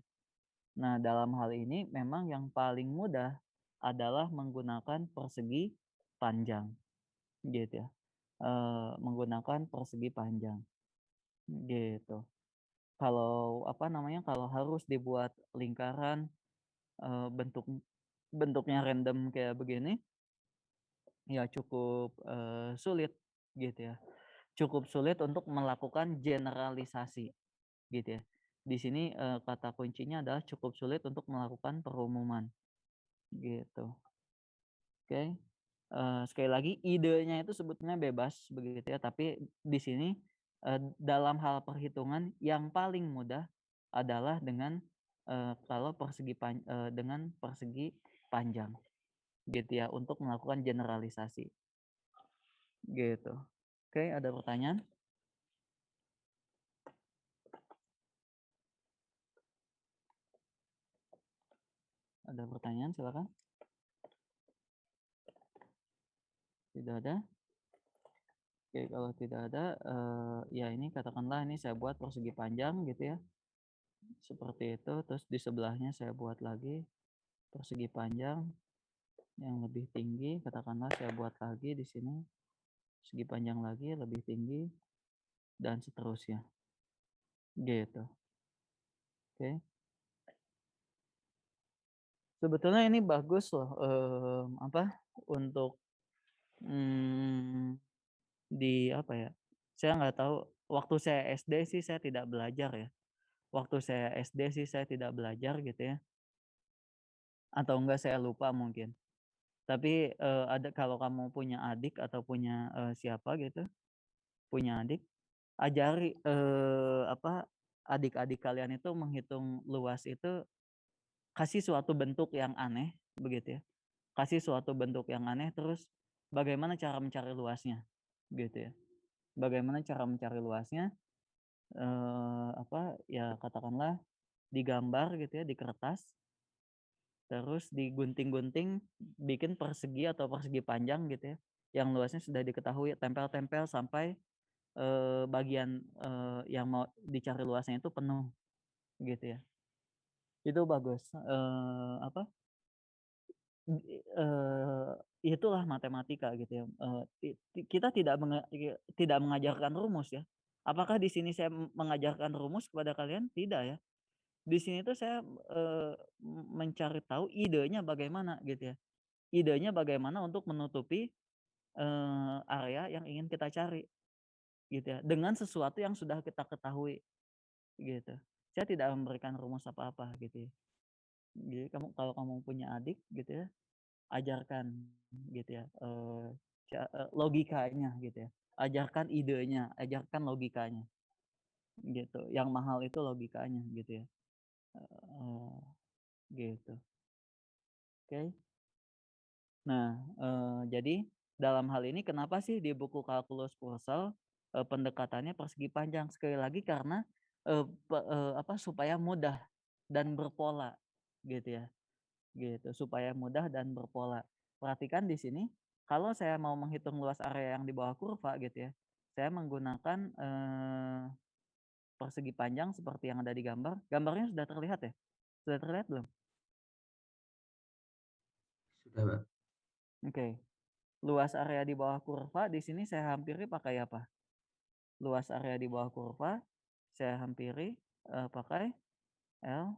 Nah, dalam hal ini memang yang paling mudah adalah menggunakan persegi panjang, gitu ya. Menggunakan persegi panjang, gitu. Kalau apa namanya, kalau harus dibuat lingkaran bentuknya random kayak begini, ya cukup sulit, gitu ya. Cukup sulit untuk melakukan generalisasi, gitu ya. Di sini kata kuncinya adalah cukup sulit untuk melakukan perumuman, gitu. Oke. Sekali lagi idenya itu sebetulnya bebas begitu ya, tapi di sini dalam hal perhitungan yang paling mudah adalah dengan kalau dengan persegi panjang, gitu ya, untuk melakukan generalisasi, gitu. Oke, ada pertanyaan? Ada pertanyaan silakan. Tidak ada? Oke, kalau tidak ada, ya ini katakanlah ini saya buat persegi panjang gitu ya, seperti itu. Terus di sebelahnya saya buat lagi persegi panjang yang lebih tinggi, katakanlah saya buat lagi di sini segi panjang lagi lebih tinggi dan seterusnya, gitu. Oke. Sebetulnya ini bagus loh, untuk di apa ya? Saya nggak tahu. Waktu saya SD sih saya tidak belajar ya. Waktu saya SD sih saya tidak belajar gitu ya. Atau enggak saya lupa mungkin. Tapi ada kalau kamu punya adik atau punya siapa gitu, punya adik, ajari apa adik-adik kalian itu menghitung luas itu kasih suatu bentuk yang aneh begitu ya. Kasih suatu bentuk yang aneh terus bagaimana cara mencari luasnya gitu ya. Bagaimana cara mencari luasnya ya katakanlah digambar gitu ya di kertas terus digunting-gunting bikin persegi atau persegi panjang gitu ya yang luasnya sudah diketahui tempel-tempel sampai bagian yang mau dicari luasnya itu penuh gitu ya. Itu bagus. Itulah matematika gitu ya. Kita tidak mengajarkan rumus ya. Apakah di sini saya mengajarkan rumus kepada kalian? Tidak ya. Di sini tuh saya mencari tahu idenya bagaimana gitu ya. Idenya bagaimana untuk menutupi area yang ingin kita cari gitu ya. Dengan sesuatu yang sudah kita ketahui gitu. Saya tidak memberikan rumus apa-apa gitu ya. Jadi kalau kamu punya adik gitu ya, ajarkan gitu ya logikanya gitu ya. Ajarkan idenya, ajarkan logikanya gitu. Yang mahal itu logikanya gitu ya. Gitu. Oke. Nah, jadi dalam hal ini kenapa sih di buku kalkulus Purcell pendekatannya persegi panjang sekali lagi karena supaya mudah dan berpola gitu ya. Gitu, supaya mudah dan berpola. Perhatikan di sini, kalau saya mau menghitung luas area yang di bawah kurva gitu ya, saya menggunakan persegi panjang seperti yang ada di gambar. Gambarnya sudah terlihat ya? Sudah terlihat belum? Sudah, Pak. Oke. Luas area di bawah kurva di sini saya hampiri pakai apa? Luas area di bawah kurva saya hampiri pakai L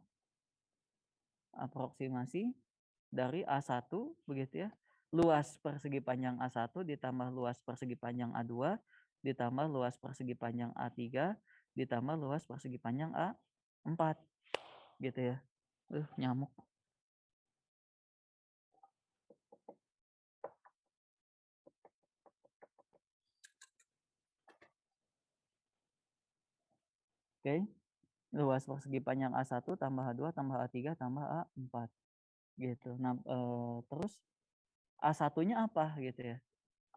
aproksimasi dari A1 begitu ya. Luas persegi panjang A1 ditambah luas persegi panjang A2 ditambah luas persegi panjang A3 ditambah luas persegi panjang A4 gitu ya. Nyamuk. Oke. Luas persegi panjang A1 tambah A2 tambah A3 tambah A4 gitu. Nah, terus A1-nya apa gitu ya?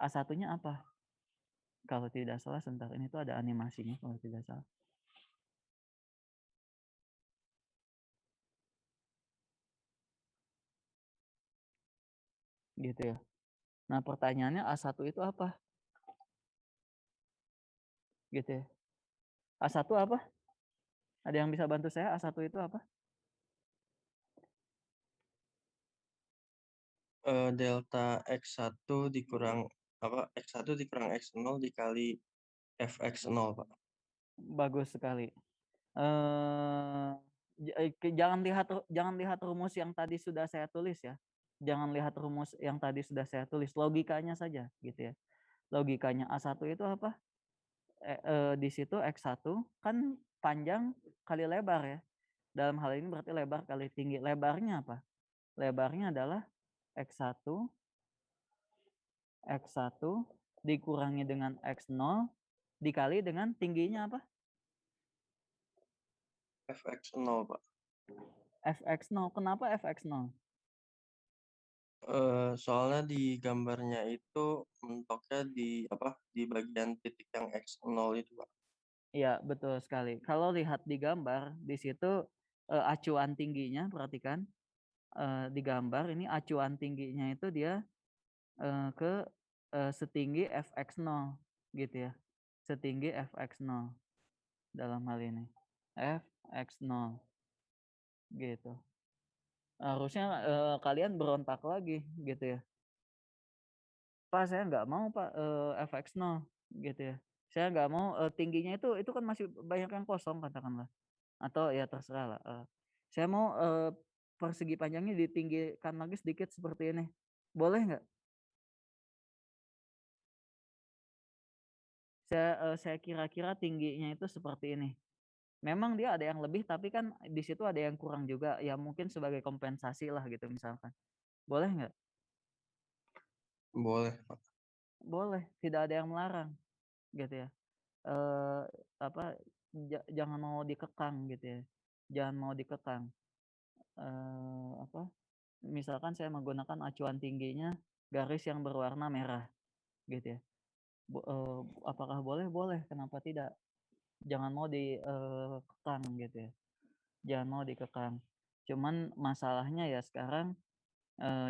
A1-nya apa? Kalau tidak salah sebentar ini tuh ada animasinya kalau tidak salah. Gitu ya. Nah, pertanyaannya A1 itu apa? Gitu ya. A1 apa? Ada yang bisa bantu saya? A1 itu apa? Delta X1 dikurang X1 dikurang X0 dikali Fx0, Pak. Bagus sekali. Jangan lihat rumus yang tadi sudah saya tulis ya. Jangan lihat rumus yang tadi sudah saya tulis, logikanya saja gitu ya. Logikanya A1 itu apa? Di situ X1 kan panjang kali lebar ya. Dalam hal ini berarti lebar kali tinggi. Lebarnya apa? Lebarnya adalah X1 dikurangi dengan X0 dikali dengan tingginya apa? Fx0, Pak. Fx0. Kenapa Fx0? Soalnya di gambarnya itu mentoknya di bagian titik yang X0 itu, Pak. Iya, betul sekali. Kalau lihat di gambar, di situ acuan tingginya, perhatikan di gambar ini acuan tingginya itu dia ke setinggi Fx0 gitu ya. Setinggi Fx0 dalam hal ini. Fx0 gitu. Harusnya kalian berontak lagi gitu ya. Pak, saya nggak mau Pak Fx0 gitu ya. Saya nggak mau tingginya itu kan masih banyak yang kosong katakanlah. Atau ya terserah lah. Saya mau persegi panjangnya ditinggikan lagi sedikit seperti ini. Boleh nggak? Saya kira-kira tingginya itu seperti ini. Memang dia ada yang lebih tapi kan di situ ada yang kurang juga. Ya mungkin sebagai kompensasi lah gitu misalkan. Boleh nggak? Boleh, Pak. Boleh, tidak ada yang melarang gitu ya. jangan mau dikekang gitu ya. Jangan mau dikekang. Misalkan saya menggunakan acuan tingginya garis yang berwarna merah gitu ya. Apakah boleh? Boleh, kenapa tidak? Jangan mau dikekang gitu ya. Jangan mau dikekang. Cuman masalahnya ya sekarang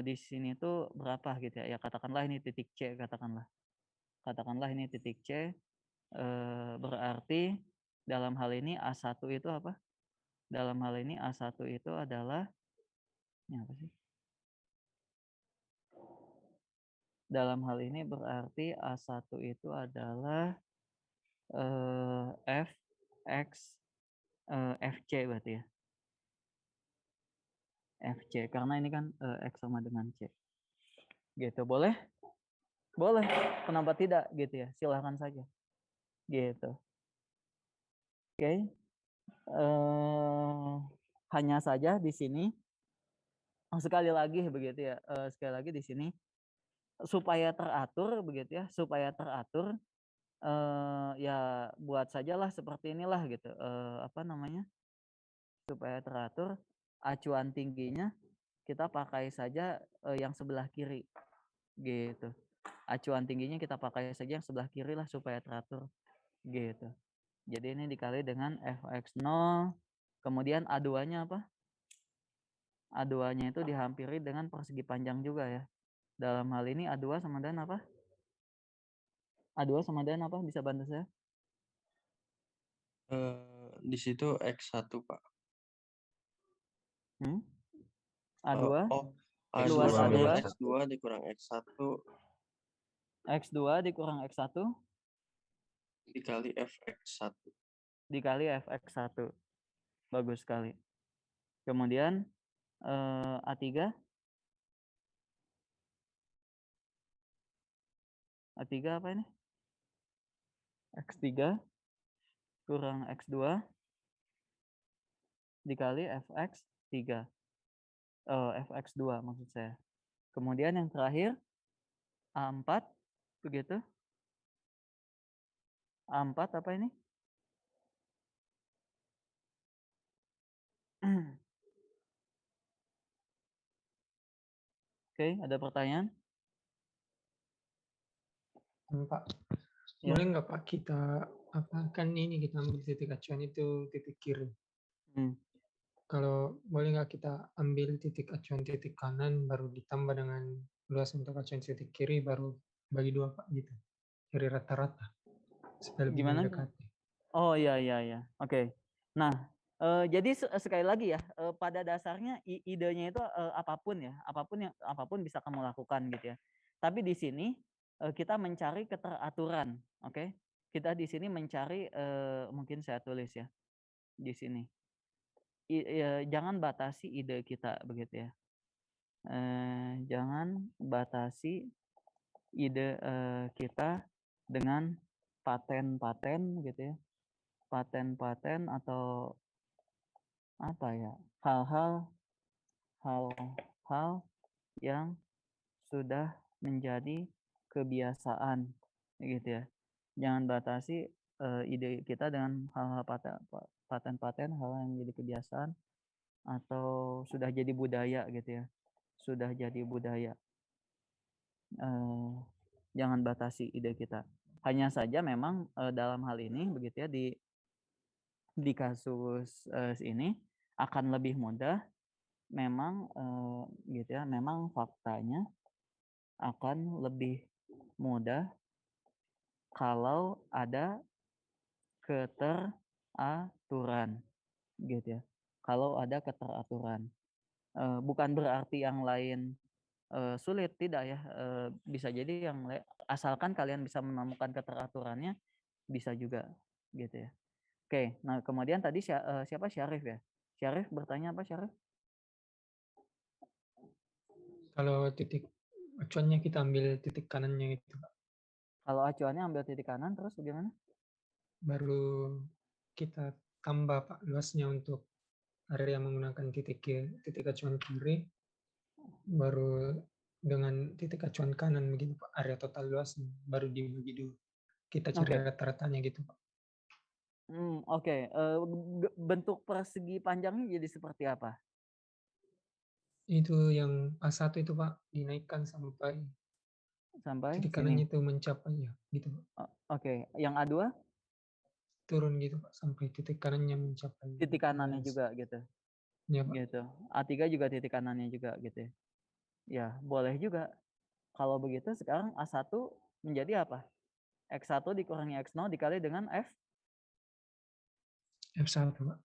di sini tuh berapa gitu ya. Ya katakanlah ini titik C, katakanlah. Katakanlah ini titik C, berarti dalam hal ini A1 itu apa? Dalam hal ini A1 itu adalah ini apa sih? Dalam hal ini berarti A1 itu adalah Fx Fc berarti ya. Fc karena ini kan X sama dengan C. Gitu, boleh? Boleh. Kenapa tidak gitu ya? Silahkan saja. Gitu. Oke. Hanya saja di sini sekali lagi begitu ya. Sekali lagi di sini supaya teratur begitu ya, supaya teratur ya buat sajalah seperti inilah gitu. Supaya teratur acuan tingginya kita pakai saja yang sebelah kiri gitu. Acuan tingginya kita pakai saja yang sebelah kiri lah supaya teratur gitu. Jadi ini dikali dengan Fx0, kemudian A2-nya apa? A2-nya itu dihampiri dengan persegi panjang juga ya. Dalam hal ini A2 sama dengan apa? A2 sama dengan apa? Bisa bantu saya? Di situ X1, Pak. A2 luas A2 X2 dikurang X1 X2 dikurang X1 dikali Fx1 dikali Fx1. Bagus sekali. Kemudian A3 apa ini? X3 kurang X2 dikali Fx3. Fx2 maksud saya. Kemudian yang terakhir A4 begitu. A4 apa ini? Oke, ada pertanyaan? Pak, Ya. boleh nggak Pak kita kan ini kita ambil titik acuan itu titik kiri. Kalau boleh nggak kita ambil titik acuan titik kanan baru ditambah dengan luas untuk acuan titik kiri baru bagi 2 Pak gitu. Dari rata-rata supaya lebih Gimana? mendekati. Oh iya. Oke. Nah, jadi sekali lagi ya, pada dasarnya idenya itu apapun bisa kamu lakukan gitu ya. Tapi di sini kita mencari keteraturan, oke? Kita di sini mencari mungkin saya tulis ya di sini. Jangan batasi ide kita begitu ya. Jangan batasi ide kita dengan paten-paten gitu ya. Paten-paten atau apa ya, hal-hal yang sudah menjadi kebiasaan gitu ya. Jangan batasi ide kita dengan hal-hal paten-paten, hal yang menjadi kebiasaan atau sudah jadi budaya gitu ya. Sudah jadi budaya. Jangan batasi ide kita. Hanya saja memang dalam hal ini begitu ya, di kasus ini akan lebih mudah memang gitu ya, memang faktanya akan lebih mudah kalau ada keteraturan gitu ya. Kalau ada keteraturan. Bukan berarti yang lain sulit, tidak ya. Bisa jadi yang asalkan kalian bisa menemukan keteraturannya bisa juga gitu ya. Oke, nah kemudian tadi siapa Syarif ya? Syarif bertanya apa Syarif? Kalau titik acuannya kita ambil titik kanannya itu Pak. Kalau acuannya ambil titik kanan terus bagaimana? Baru kita tambah Pak luasnya untuk area menggunakan titik acuan kiri baru dengan titik acuan kanan begitu Pak, area total luasnya baru dibagi 2. Kita cari rata-ratanya gitu Pak. Oke. Bentuk persegi panjangnya jadi seperti apa? Itu yang A1 itu Pak, dinaikkan sampai Sampai titik sini. kanannya itu mencapai ya, gitu Pak. Oke. Yang A2 Turun gitu Pak, sampai titik kanannya mencapai titik kanannya garis. juga gitu. Ya Pak. Gitu. A3 juga titik kanannya juga gitu ya. Ya, boleh juga. Kalau begitu sekarang A1 menjadi apa? X1 dikurangi X0 dikali dengan F1 Pak.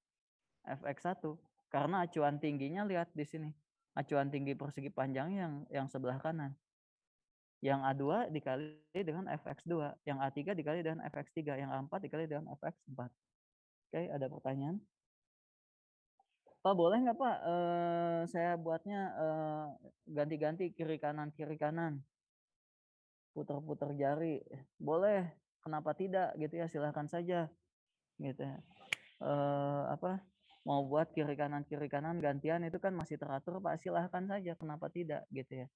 Fx1. Karena acuan tingginya lihat di sini. Acuan tinggi persegi panjang yang sebelah kanan. Yang A2 dikali dengan Fx2. Yang A3 dikali dengan Fx3. Yang A4 dikali dengan Fx4. Oke, ada pertanyaan? Pak, boleh nggak Pak? Saya buatnya ganti-ganti kiri kanan. Putar-putar jari. Boleh. Kenapa tidak gitu ya? Silahkan saja. Gitu ya. Mau buat kiri kanan gantian itu kan masih teratur Pak, silahkan saja, kenapa tidak gitu ya,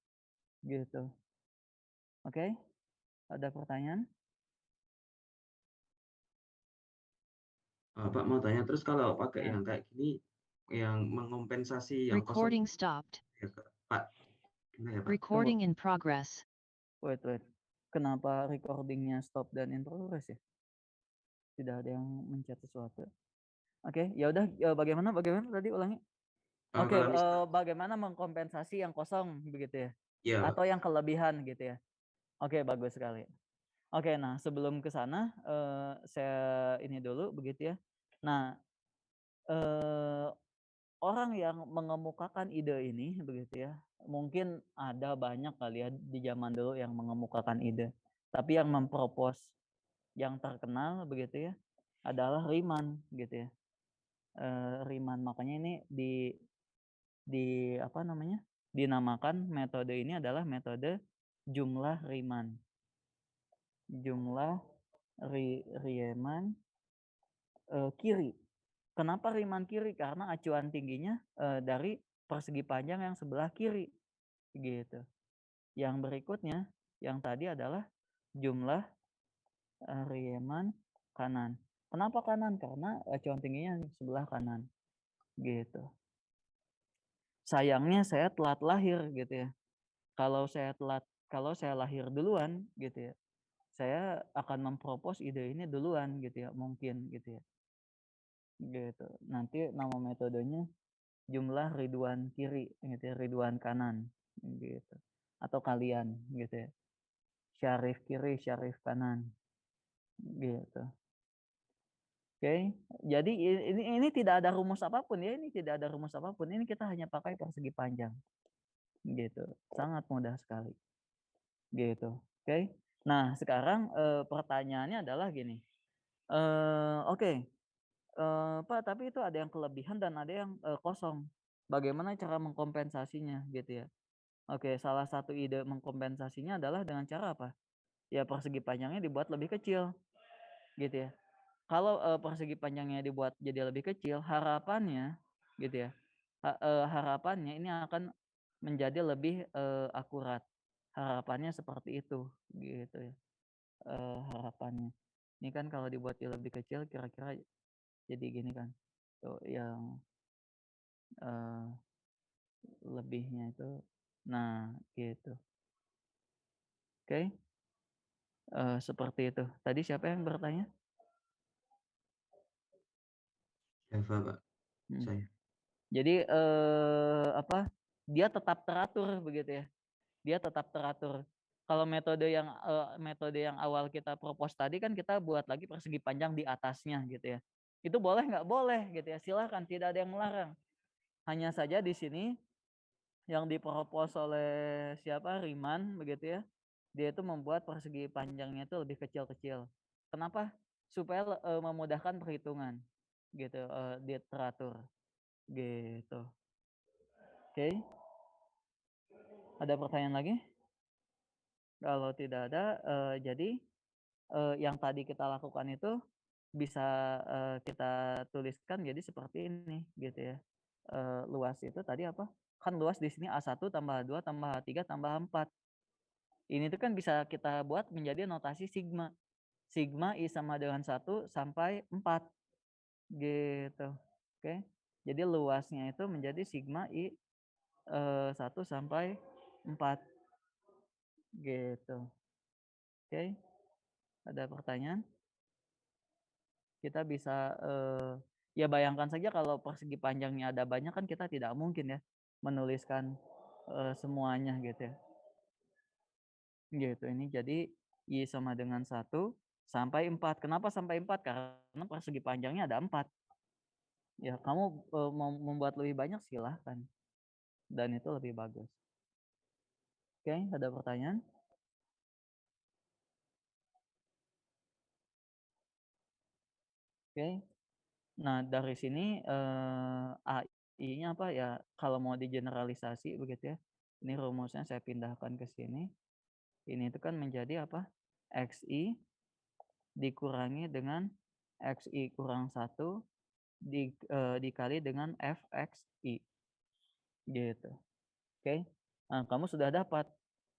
gitu. Oke, ada pertanyaan? Pak mau tanya terus kalau pakai Ya. yang kayak gini, yang mengompensasi yang kosong Recording stopped. ya Pak, gimana ya Pak? Recording in progress. Wait, kenapa recordingnya stop dan in progress ya? Tidak ada yang mencet sesuatu. Oke, ya udah, bagaimana tadi ulangi? Oke, Kalau misal, bagaimana mengkompensasi yang kosong begitu ya? ya Atau yang kelebihan gitu ya? Oke, bagus sekali. Oke, nah sebelum ke sana saya ini dulu begitu ya. Nah, orang yang mengemukakan ide ini begitu ya, mungkin ada banyak kali ya di zaman dulu yang mengemukakan ide. Tapi yang mempropos yang terkenal begitu ya adalah Riemann gitu ya. Riemann, makanya ini di apa namanya? Dinamakan metode ini adalah metode jumlah Riemann. Jumlah Riemann kiri. Kenapa Riemann kiri? Karena acuan tingginya dari persegi panjang yang sebelah kiri, gitu. Yang berikutnya, yang tadi adalah jumlah Riemann kanan. Kenapa kanan? Karena acuan tingginya sebelah kanan, gitu. Sayangnya saya telat lahir, gitu ya. Kalau saya lahir duluan, gitu ya, saya akan mempropos ide ini duluan, gitu ya, mungkin, gitu ya. Gitu. Nanti nama metodenya jumlah Ridwan kiri gitu ya, Ridwan kanan gitu. Atau kalian gitu ya. Syarif kiri, Syarif kanan gitu. Oke. Jadi ini tidak ada rumus apapun ya, ini tidak ada rumus apapun. Ini kita hanya pakai persegi panjang. Gitu. Sangat mudah sekali. Gitu. Oke. Nah, sekarang pertanyaannya adalah gini. Oke. Pak, tapi itu ada yang kelebihan dan ada yang kosong. Bagaimana cara mengkompensasinya gitu ya? Oke, salah satu ide mengkompensasinya adalah dengan cara apa? Ya persegi panjangnya dibuat lebih kecil, gitu ya. Kalau persegi panjangnya dibuat jadi lebih kecil, harapannya, gitu ya, harapannya ini akan menjadi lebih akurat. Harapannya seperti itu, gitu ya. Harapannya. Ini kan kalau dibuat lebih kecil, kira-kira jadi gini kan. Tuh, yang lebihnya itu, nah gitu. Oke. Seperti itu. Tadi siapa yang bertanya? Eva Pak, Hmm. saya. Jadi dia tetap teratur begitu ya. Dia tetap teratur. Kalau metode yang awal kita propose tadi kan kita buat lagi persegi panjang di atasnya gitu ya. Itu boleh nggak? Boleh gitu ya. Silahkan, tidak ada yang melarang. Hanya saja di sini yang dipropos oleh siapa? Riemann begitu ya. Dia itu membuat persegi panjangnya itu lebih kecil-kecil. Kenapa? Supaya memudahkan perhitungan gitu, dia teratur gitu. Oke. Ada pertanyaan lagi? Kalau tidak ada, jadi yang tadi kita lakukan itu bisa kita tuliskan jadi seperti ini gitu ya. Luas itu tadi apa? Kan luas di sini A1 tambah A2 tambah A3 tambah A4. Ini tuh kan bisa kita buat menjadi notasi sigma. sigma I sama dengan 1 sampai 4 gitu. Oke. Jadi luasnya itu menjadi sigma I 1 sampai 4 gitu. Oke. Ada pertanyaan? Kita bisa ya bayangkan saja kalau persegi panjangnya ada banyak kan kita tidak mungkin ya menuliskan semuanya gitu ya. Gitu. Ini jadi I sama dengan 1 sampai 4. Kenapa sampai 4? Karena persegi panjangnya ada 4. Ya, kamu mau membuat lebih banyak silahkan. Dan itu lebih bagus. Oke, ada pertanyaan? Oke. Nah, dari sini AI-nya apa ya? Kalau mau digeneralisasi begitu ya. Ini rumusnya saya pindahkan ke sini. Ini itu kan menjadi apa? XI dikurangi dengan XI kurang 1 dikali dengan FXI. Gitu. Oke. Nah, kamu sudah dapat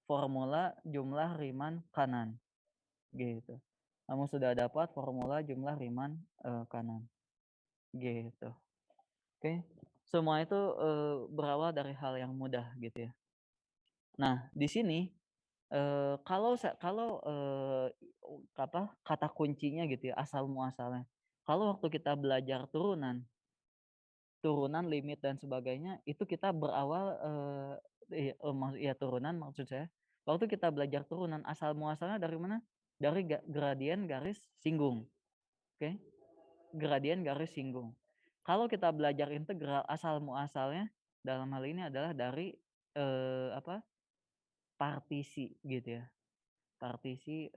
formula jumlah Riemann kanan. Gitu. Kamu sudah dapat formula jumlah Riemann kanan. Gitu. Oke. Semua itu berawal dari hal yang mudah gitu ya. Nah, di sini kalau kata kuncinya gitu ya, asal muasalnya. Kalau waktu kita belajar turunan, limit dan sebagainya, itu kita berawal turunan maksud saya. Waktu kita belajar turunan, asal muasalnya dari mana? Dari gradien garis singgung. Oke. Gradien garis singgung. Kalau kita belajar integral, asal muasalnya dalam hal ini adalah dari partisi gitu ya. Partisi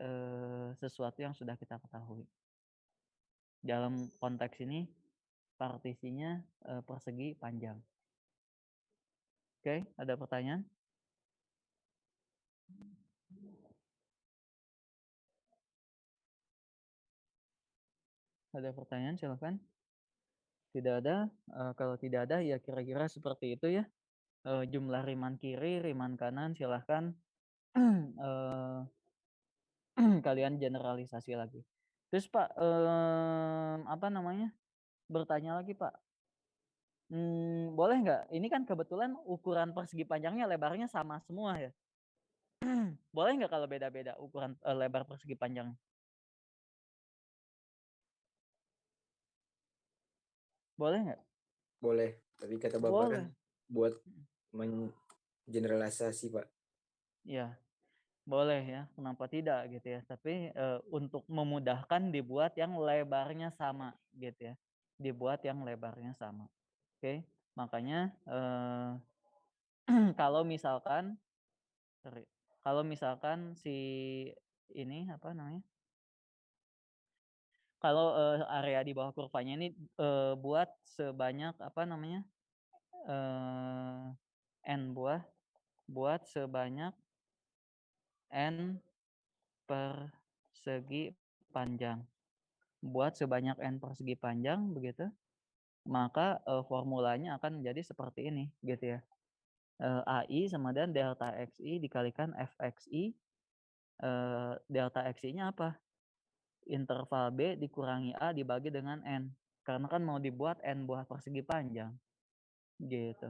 sesuatu yang sudah kita ketahui. Dalam konteks ini partisinya persegi panjang. Oke, ada pertanyaan? Ada pertanyaan silakan. Tidak ada. Kalau tidak ada ya kira-kira seperti itu ya. Jumlah Riemann kiri, Riemann kanan silahkan kalian generalisasi lagi. Terus Pak, apa namanya? Bertanya lagi Pak. Boleh nggak? Ini kan kebetulan ukuran persegi panjangnya lebarnya sama semua ya. Boleh nggak kalau beda-beda ukuran lebar persegi panjang? Boleh nggak? Boleh, tapi kata Bapak Boleh. kan buat generalisasi Pak. Ya, boleh ya. Kenapa tidak gitu ya? Tapi untuk memudahkan dibuat yang lebarnya sama gitu ya. Dibuat yang lebarnya sama. Oke, makanya kalau misalkan si ini apa namanya? Kalau area di bawah kurvanya ini buat sebanyak apa namanya? N buat sebanyak N persegi panjang. Buat sebanyak N persegi panjang begitu, maka formulanya akan menjadi seperti ini gitu ya. AI sama dengan delta XI dikalikan FXI. Delta XI-nya apa? Interval B dikurangi A dibagi dengan N. Karena kan mau dibuat N buah persegi panjang. Gitu.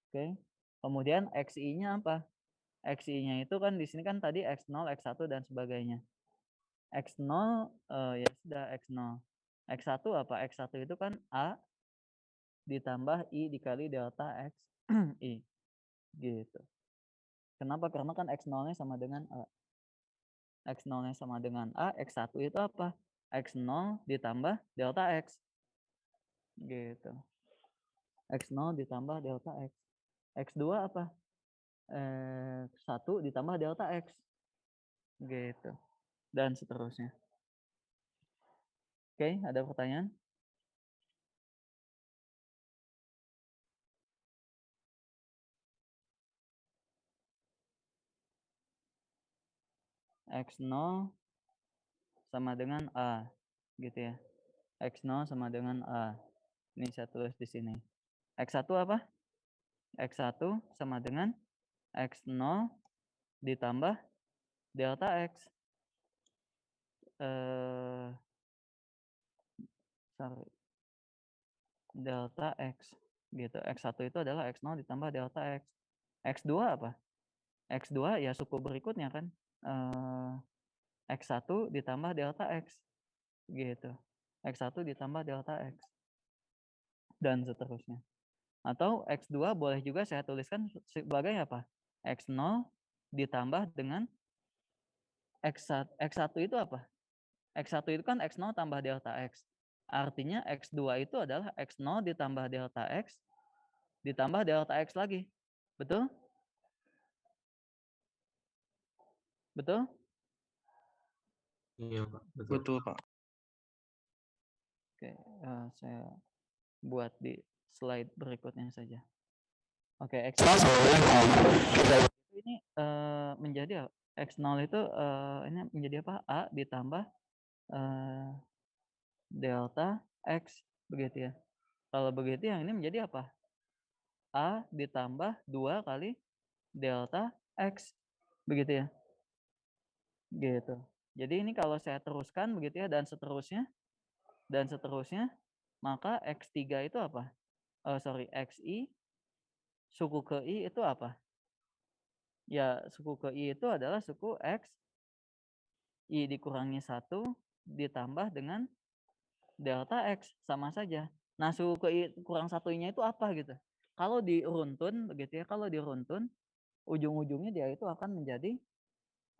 Oke. Kemudian XI-nya apa? XI-nya itu kan di sini kan tadi X0, X1 dan sebagainya. X0 ya sudah X0. X1 apa? X1 itu kan A ditambah I dikali delta X I. Gitu. Kenapa? Karena kan X0-nya sama dengan A. X0-nya sama dengan A, X1 itu apa? X0 ditambah delta X. Gitu. X0 ditambah delta X. X2 apa? X1 ditambah delta X. Gitu. Dan seterusnya. Oke, ada pertanyaan? X0 sama dengan A. Gitu ya. X0 sama dengan A. Ini saya tulis di sini. X1 apa? X1 sama dengan X0 ditambah delta X. sorry, delta X gitu. X1 itu adalah X0 ditambah delta X. X2 apa? X2 ya suku berikutnya kan. X1 ditambah delta X gitu. X1 ditambah delta X dan seterusnya. Atau X2 boleh juga saya tuliskan sebagai apa? X0 ditambah dengan X1. X1 itu apa? X1 itu kan X0 tambah delta X. Artinya X2 itu adalah X0 ditambah delta X ditambah delta X lagi. Betul? Betul? Iya, Pak. Betul. Betul, Pak. Oke, saya buat di slide berikutnya saja. Oke, X0 ini menjadi X0 itu ini menjadi apa? A ditambah delta X begitu ya. Kalau begitu yang ini menjadi apa? A ditambah 2 kali delta X begitu ya. Gitu. Jadi ini kalau saya teruskan begitu ya dan seterusnya maka X3 itu apa? XI suku ke I itu apa? Ya, suku ke I itu adalah suku X I dikurangi 1 ditambah dengan delta X sama saja. Nah, suku ke I kurang 1-nya itu apa gitu? Kalau diruntun begitu ya, kalau diruntun ujung-ujungnya dia itu akan menjadi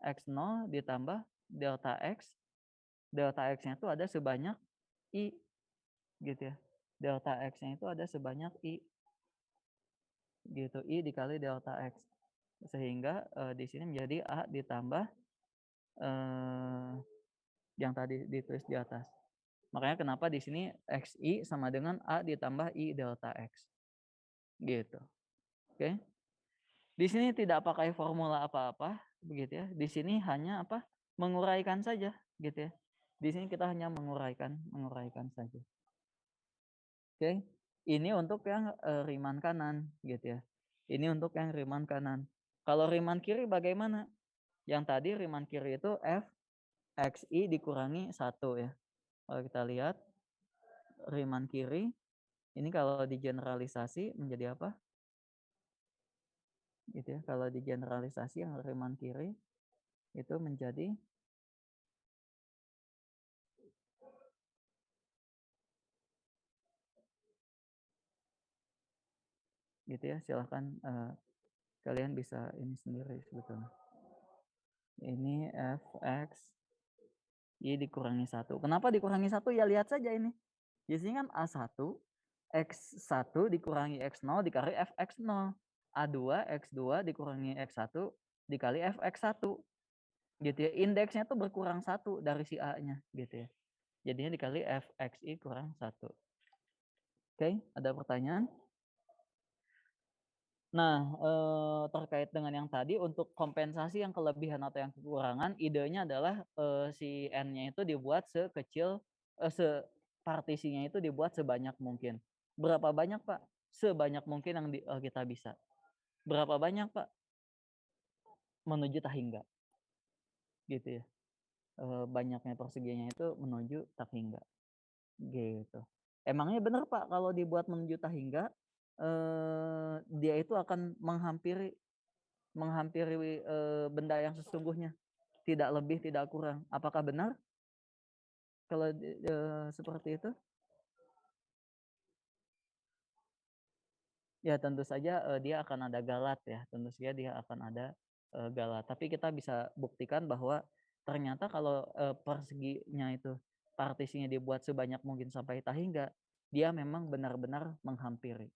X0 ditambah delta X. Delta X-nya itu ada sebanyak I gitu ya. Delta X-nya itu ada sebanyak I gitu. I dikali delta X. Sehingga di sini menjadi A ditambah yang tadi ditulis di atas. Makanya kenapa di sini XI sama dengan A ditambah I delta X. Gitu. Oke. Di sini tidak pakai formula apa-apa begitu ya. Di sini hanya apa? Menguraikan saja gitu ya. Di sini kita hanya menguraikan saja. Oke. Ini untuk yang riman kanan gitu ya. Ini untuk yang riman kanan. Kalau riman kiri bagaimana? Yang tadi riman kiri itu F XI dikurangi 1 ya. Kalau kita lihat riman kiri ini kalau digeneralisasi menjadi apa? Gitu ya. Kalau digeneralisasi yang riman kiri itu menjadi gitu ya. Silahkan kalian bisa ini sendiri sebetulnya. Ini Fx I dikurangi 1. Kenapa dikurangi 1? Ya lihat saja ini. Di sini kan A1 X1 dikurangi X0 dikali Fx0. A2 X2 dikurangi X1 dikali Fx1. Gitu ya. Indeksnya tuh berkurang 1 dari si A-nya gitu ya. Jadinya dikali Fxi kurang 1. Oke, ada pertanyaan? Nah, terkait dengan yang tadi untuk kompensasi yang kelebihan atau yang kekurangan, idenya adalah si N-nya itu dibuat sekecil, partisinya itu dibuat sebanyak mungkin. Berapa banyak, Pak? Sebanyak mungkin yang kita bisa. Berapa banyak, Pak? Menuju tak hingga. Gitu ya. Banyaknya persegiannya itu menuju tak hingga. Gitu. Emangnya benar, Pak, kalau dibuat menuju tak hingga, dia itu akan menghampiri benda yang sesungguhnya, tidak lebih tidak kurang. Apakah benar kalau seperti itu? Ya tentu saja dia akan ada galat ya, tentu saja dia akan ada galat. Tapi kita bisa buktikan bahwa ternyata kalau perseginya itu partisinya dibuat sebanyak mungkin sampai tak hingga, dia memang benar-benar menghampiri.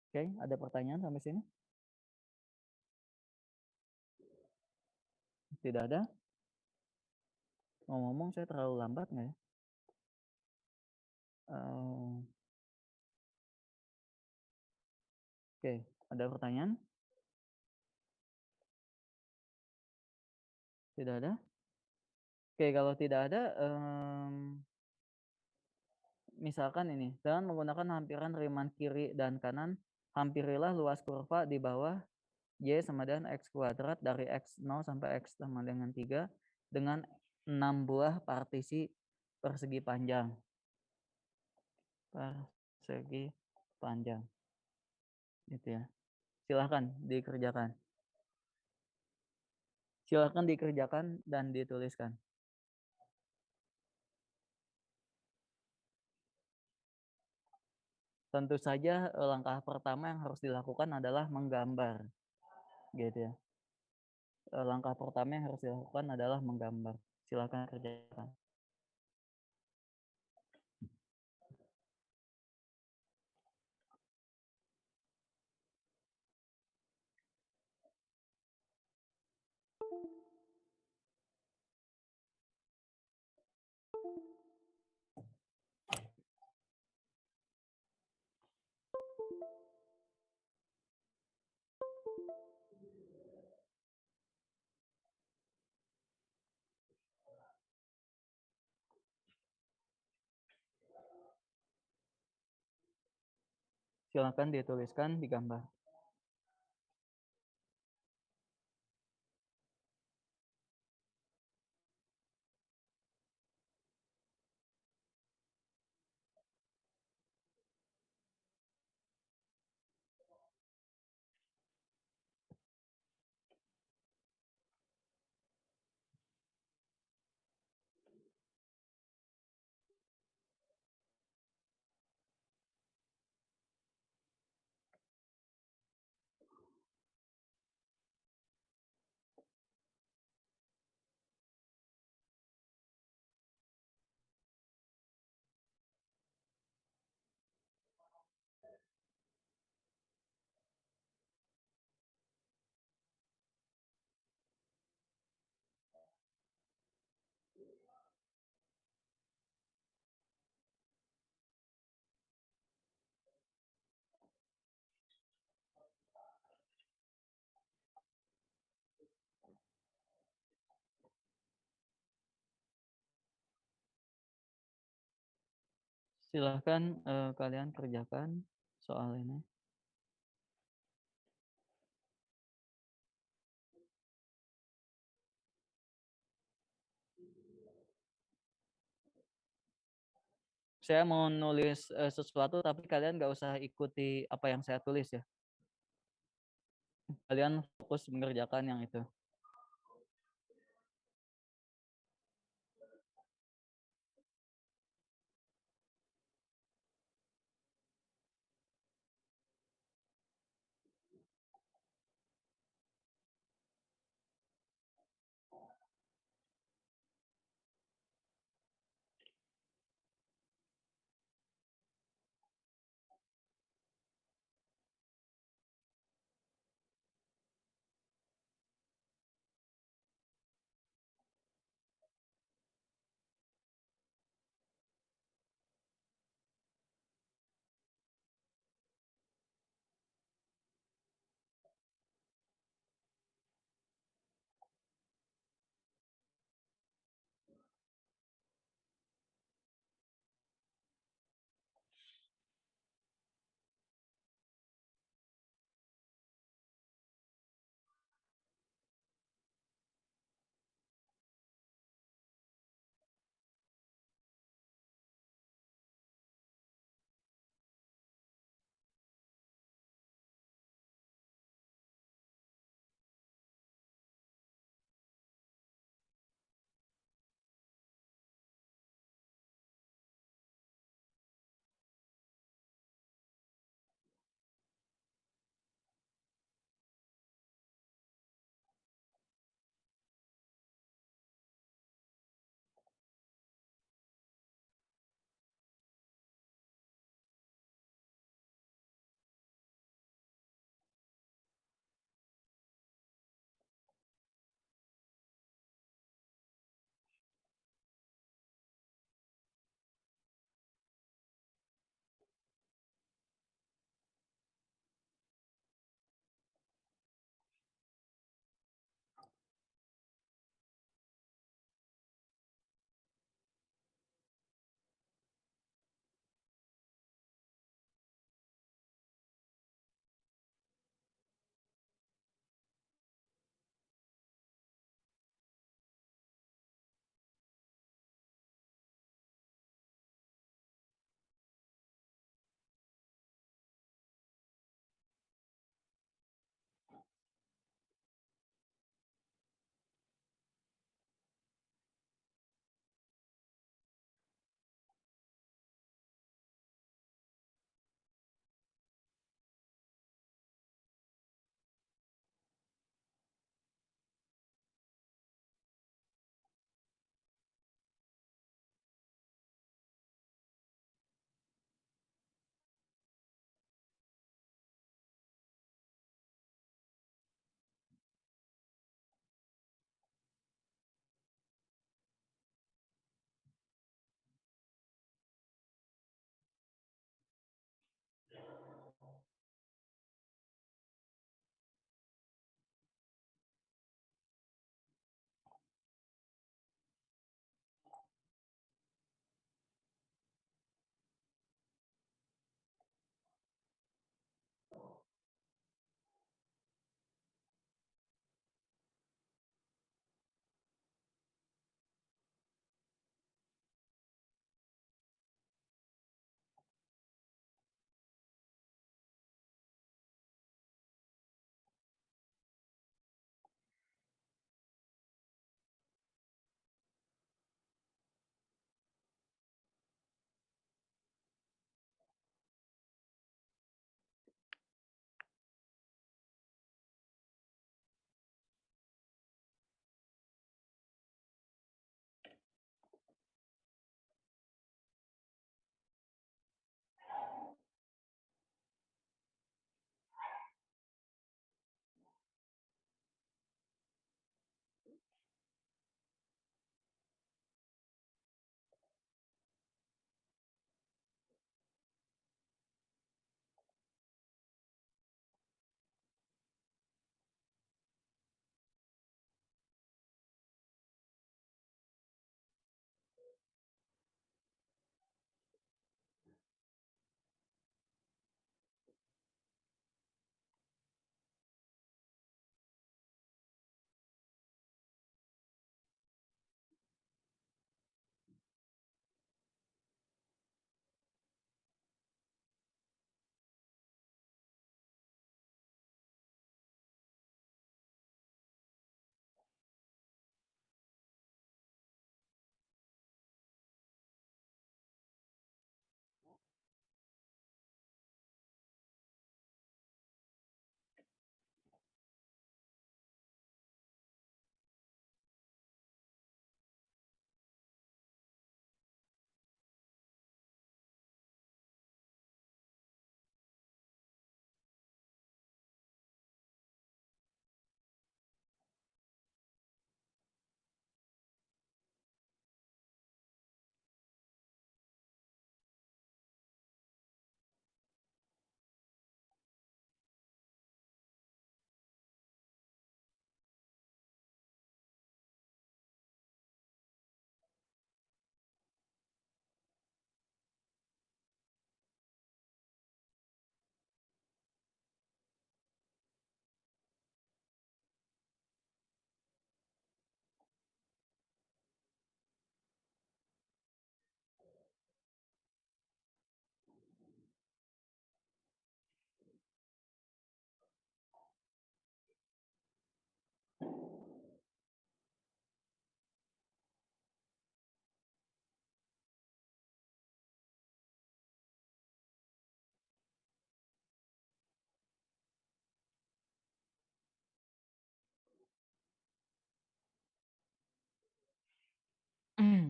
Oke, ada pertanyaan sampai sini? Tidak ada? Ngomong-ngomong saya terlalu lambat nggak ya? Oke, ada pertanyaan? Tidak ada? Oke, kalau tidak ada, misalkan ini, dengan menggunakan hampiran riman kiri dan kanan, hampirilah luas kurva di bawah Y sama dengan X kuadrat dari X0 sampai X sama dengan 3 dengan 6 buah partisi persegi panjang. Persegi panjang. Gitu ya. Silahkan dikerjakan. Silahkan dikerjakan dan dituliskan. Tentu saja langkah pertama yang harus dilakukan adalah menggambar. Gitu ya. Langkah pertama yang harus dilakukan adalah menggambar. Silakan kerjakan. Silakan dituliskan, digambar. Silahkan kalian kerjakan soal ini. Saya mau nulis sesuatu tapi kalian nggak usah ikuti apa yang saya tulis ya. Kalian fokus mengerjakan yang itu.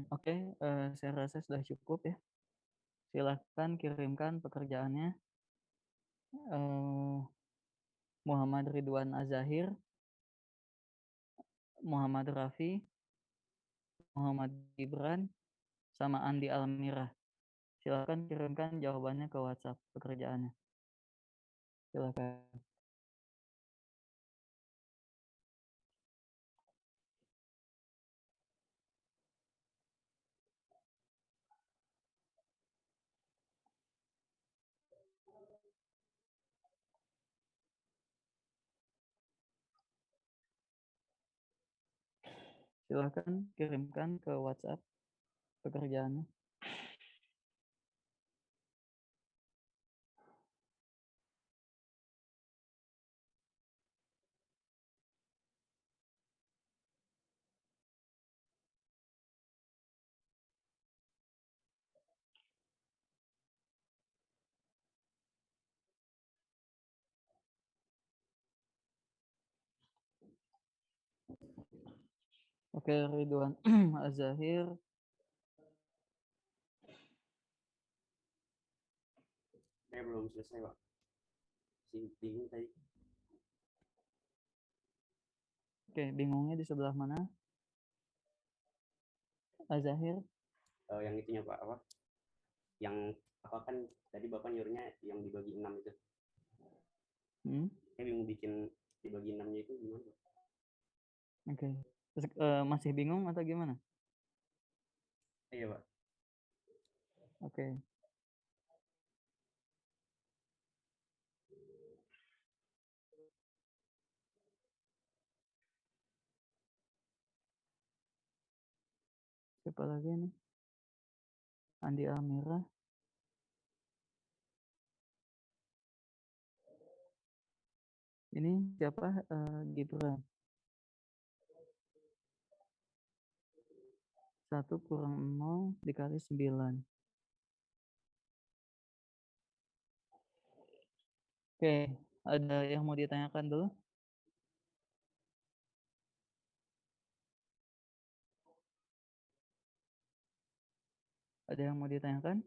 Oke, saya rasa sudah cukup ya. Silahkan kirimkan pekerjaannya. Muhammad Ridwan Azahir, Muhammad Rafi, Muhammad Gibran, sama Andi Almirah. Silakan kirimkan jawabannya ke WhatsApp pekerjaannya. Silakan. Silakan kirimkan ke WhatsApp pekerjaannya. Oke, Ridwan Azahir. Saya belum selesai, Pak. Si bingung tadi. Oke, bingungnya di sebelah mana? Azahir. Yang itunya, Pak, apa? Yang apa kan tadi Bapak nyuruhnya yang dibagi 6 itu. Saya bingung bikin dibagi 6-nya itu gimana, Pak? Oke. Terus, masih bingung atau gimana? Iya, Pak. Oke. Siapa lagi nih? Andi Almirah. Ini siapa? Gibran. 1 kurang 0 dikali 9. Oke, ada yang mau ditanyakan dulu? Ada yang mau ditanyakan?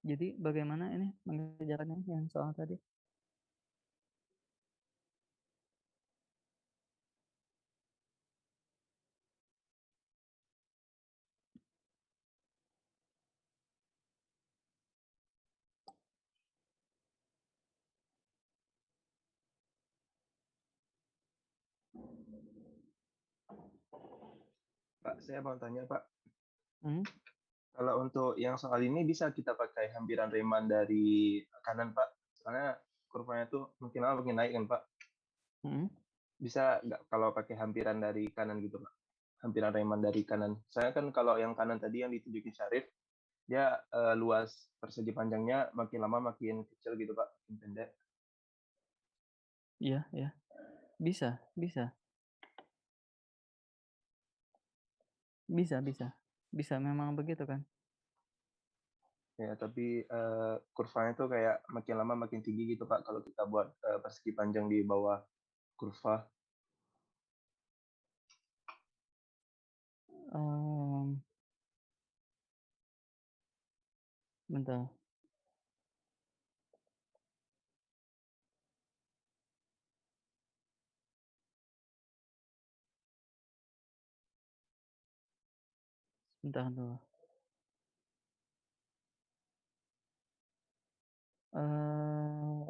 Jadi bagaimana ini mengerjakannya yang soal tadi? Pak, saya mau tanya, Pak. Hmm? Kalau untuk yang soal ini bisa kita pakai hampiran Riemann dari kanan, Pak? Soalnya kurvanya tuh makin lama makin naik kan, Pak? Bisa nggak kalau pakai hampiran dari kanan gitu, Pak? Hampiran Riemann dari kanan. Saya kan kalau yang kanan tadi yang ditunjukin Syarif, dia luas persegi panjangnya makin lama makin kecil gitu, Pak, makin pendek. Iya, ya. Bisa, bisa. Bisa memang begitu kan? Ya, tapi kurvanya tuh kayak makin lama makin tinggi gitu, Pak, kalau kita buat persegi panjang di bawah kurva. Bentar. Bentar dulu.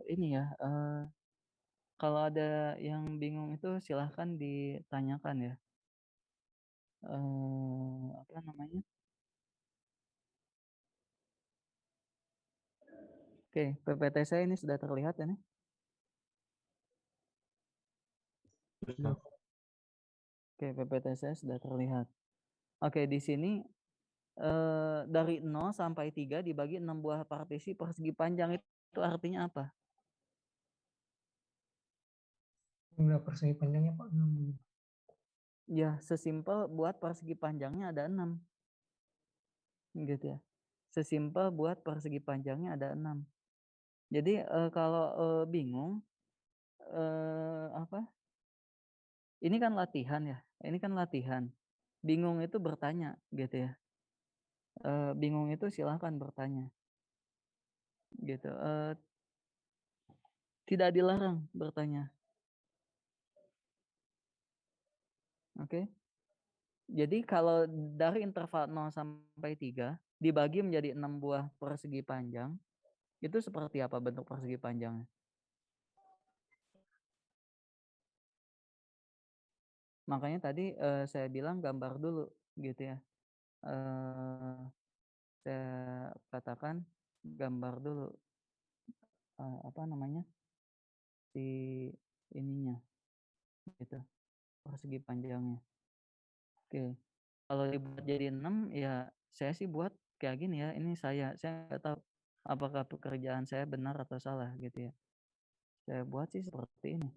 Ini ya, kalau ada yang bingung itu silahkan ditanyakan ya. Apa namanya? Oke, PPT saya ini sudah terlihat ya nih? Oke, PPT saya sudah terlihat. Oke, di sini dari 0 sampai 3 dibagi 6 buah partisi persegi panjang itu artinya apa? Jumlah persegi panjangnya Pak 6. Ya, sesimpel buat persegi panjangnya ada 6. Gitu ya. Sesimpel buat persegi panjangnya ada 6. Jadi kalau bingung apa? Ini kan latihan ya. Ini kan latihan. Bingung itu bertanya gitu ya. Bingung itu silahkan bertanya. Gitu. Tidak dilarang bertanya. Oke. Jadi kalau dari interval 0 sampai 3 dibagi menjadi 6 buah persegi panjang, itu seperti apa bentuk persegi panjangnya? Makanya tadi saya bilang gambar dulu gitu ya. Saya katakan gambar dulu apa namanya si ininya gitu persegi panjangnya. Oke, kalau dibuat jadi 6 ya saya sih buat kayak gini ya. Ini saya nggak tahu apakah pekerjaan saya benar atau salah gitu ya. Saya buat sih seperti ini.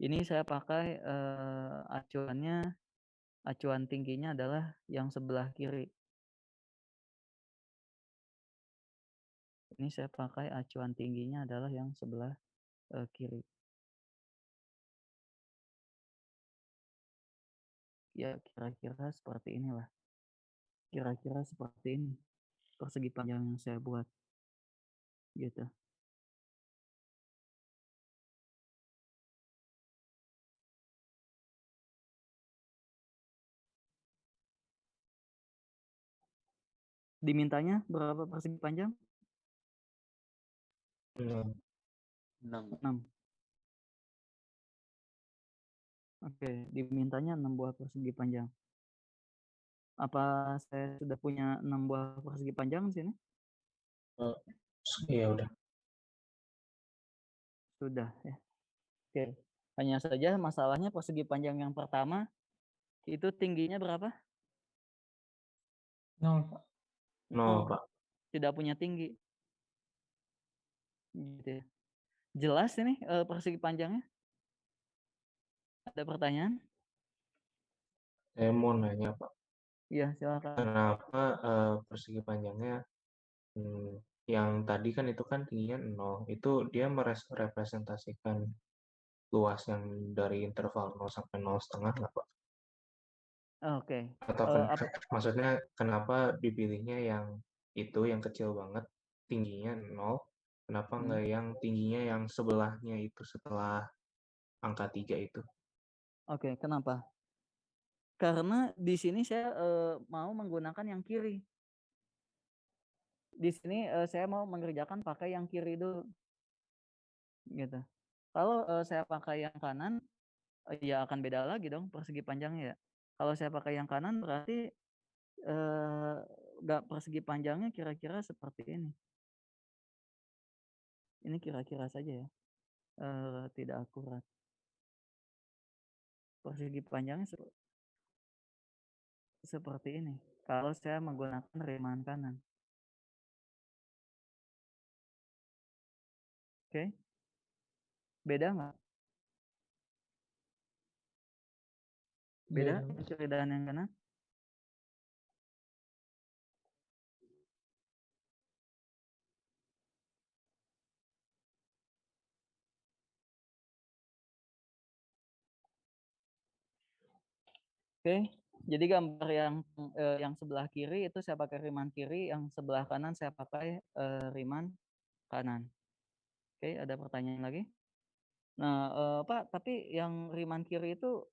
Ini saya pakai acuan tingginya adalah yang sebelah kiri. Ini saya pakai acuan tingginya adalah yang sebelah kiri. Ya kira-kira seperti inilah. Kira-kira seperti ini persegi panjang yang saya buat. Gitu. Dimintanya berapa persegi panjang? 6. 6. Oke, dimintanya 6 buah persegi panjang. Apa saya sudah punya 6 buah persegi panjang di sini? Iya udah. Sudah ya. Oke. Hanya saja masalahnya persegi panjang yang pertama itu tingginya berapa? 0 Pak. 0 Pak. Tidak punya tinggi. Gitu ya. Jelas ini persegi panjangnya? Ada pertanyaan? Saya mau nanya Pak, Iya, silakan. kenapa persegi panjangnya yang tadi kan itu kan tingginya 0, itu dia merepresentasikan luas yang dari interval 0 sampai 0,5 nggak Pak? Oke. Atau maksudnya kenapa dipilihnya yang itu yang kecil banget tingginya 0, kenapa nggak yang tingginya yang sebelahnya itu setelah angka 3 itu? Oke, kenapa? Karena di sini saya mau menggunakan yang kiri. Di sini saya mau mengerjakan pakai yang kiri dulu. Gitu. Kalau saya pakai yang kanan, ya akan beda lagi dong persegi panjangnya ya. Kalau saya pakai yang kanan berarti persegi panjangnya kira-kira seperti ini. Ini kira-kira saja ya, tidak akurat. Persegi panjangnya seperti ini. Kalau saya menggunakan reman kanan. Oke, beda nggak? Beda yang kiri dan yang kanan? Oke, jadi gambar yang sebelah kiri itu saya pakai riman kiri, yang sebelah kanan saya pakai riman kanan. Oke, ada pertanyaan lagi? Nah, Pak, tapi yang riman kiri itu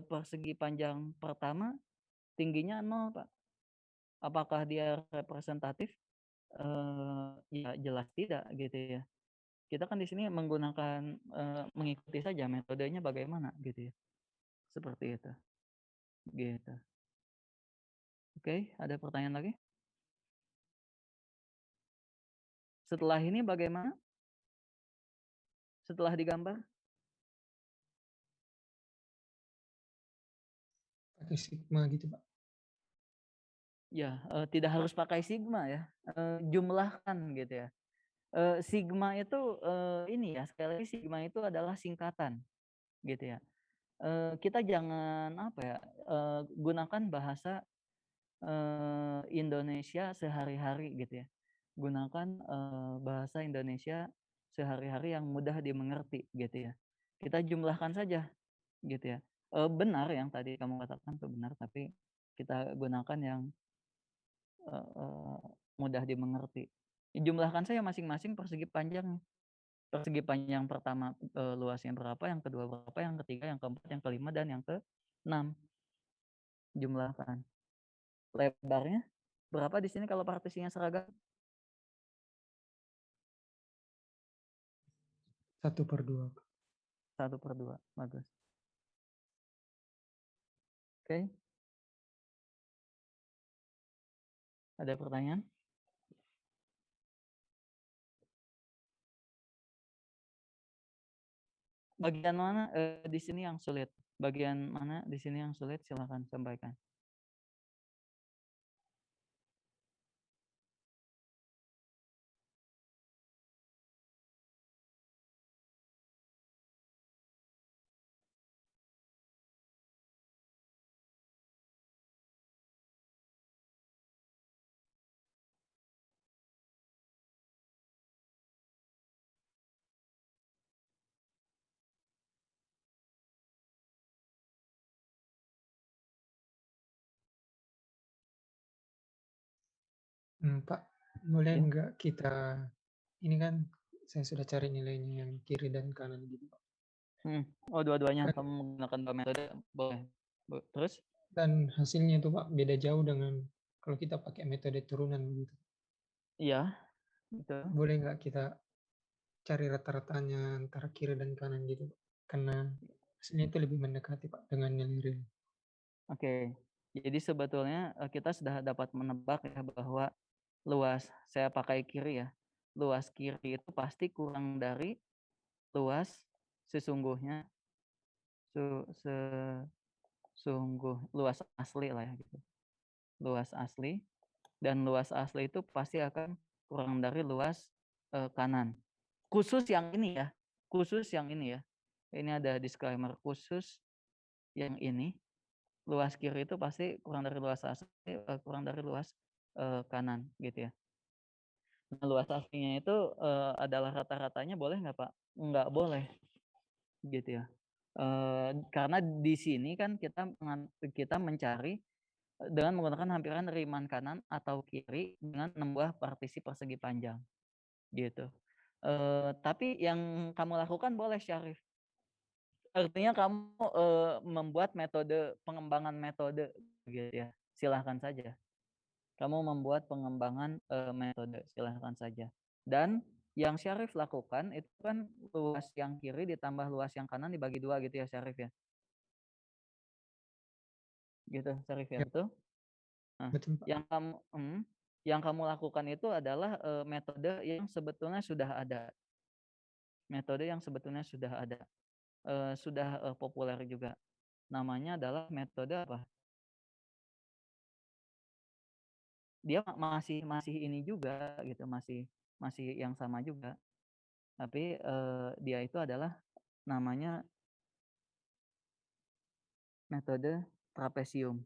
persegi panjang pertama tingginya 0, Pak. Apakah dia representatif? Ya jelas tidak gitu ya. Kita kan di sini menggunakan mengikuti saja metodenya bagaimana gitu ya. Seperti itu. Gitu. Oke, ada pertanyaan lagi? Setelah ini bagaimana? Setelah digambar? Pakai sigma gitu Pak. Ya, tidak harus pakai sigma ya. Jumlahkan gitu ya. Sigma itu ini ya, sekali lagi sigma itu adalah singkatan gitu ya. Kita jangan apa ya, gunakan bahasa Indonesia sehari-hari gitu ya. Gunakan bahasa Indonesia sehari-hari yang mudah dimengerti gitu ya. Kita jumlahkan saja gitu ya. Benar yang tadi kamu katakan itu benar, tapi kita gunakan yang mudah dimengerti. Jumlahkan saja masing-masing persegi panjangnya. Persegi panjang pertama luasnya berapa, yang kedua berapa, yang ketiga, yang keempat, yang kelima, dan yang keenam. Jumlahkan. Lebarnya berapa di sini kalau partisinya seragam? 1/2. 1/2. Bagus. Oke. Ada pertanyaan? Bagian mana di sini yang sulit? Bagian mana di sini yang sulit? Silakan sampaikan. Pak, boleh Ya. nggak kita, ini kan saya sudah cari nilainya yang kiri dan kanan gitu, Pak. Oh, dua-duanya Kan- kamu menggunakan dua metode, boleh. Terus? Dan hasilnya itu Pak beda jauh dengan kalau kita pakai metode turunan begitu. Iya, betul. Boleh nggak kita cari rata-ratanya antara kiri dan kanan gitu, Pak? Karena hasilnya itu lebih mendekati Pak dengan nilai real. Oke. Jadi sebetulnya kita sudah dapat menebak ya bahwa luas, saya pakai kiri ya. Luas kiri itu pasti kurang dari luas sesungguhnya luas asli lah ya gitu. Luas asli, dan luas asli itu pasti akan kurang dari luas kanan. Khusus yang ini ya. Khusus yang ini ya. Ini ada disclaimer, khusus yang ini. Luas kiri itu pasti kurang dari luas asli, kurang dari luas kanan gitu ya. Nah, luas aslinya itu adalah rata-ratanya boleh nggak Pak? Nggak boleh gitu ya. Karena di sini kan kita mencari dengan menggunakan hampiran Riemann kanan atau kiri dengan 6 buah partisi persegi panjang gitu. Tapi yang kamu lakukan boleh Syarif. Artinya kamu membuat metode pengembangan metode gitu ya. Silahkan saja. Kamu membuat pengembangan metode, silahkan saja. Dan yang Syarif lakukan itu kan luas yang kiri ditambah luas yang kanan dibagi 2 gitu ya Syarif ya. Gitu Syarif ya, Ya. betul? Nah, Betul Pak. yang kamu lakukan itu adalah metode yang sebetulnya sudah ada. Metode yang sebetulnya sudah ada. Sudah populer juga. Namanya adalah metode apa? Dia masih ini juga gitu, masih yang sama juga. Tapi dia itu adalah namanya metode trapesium.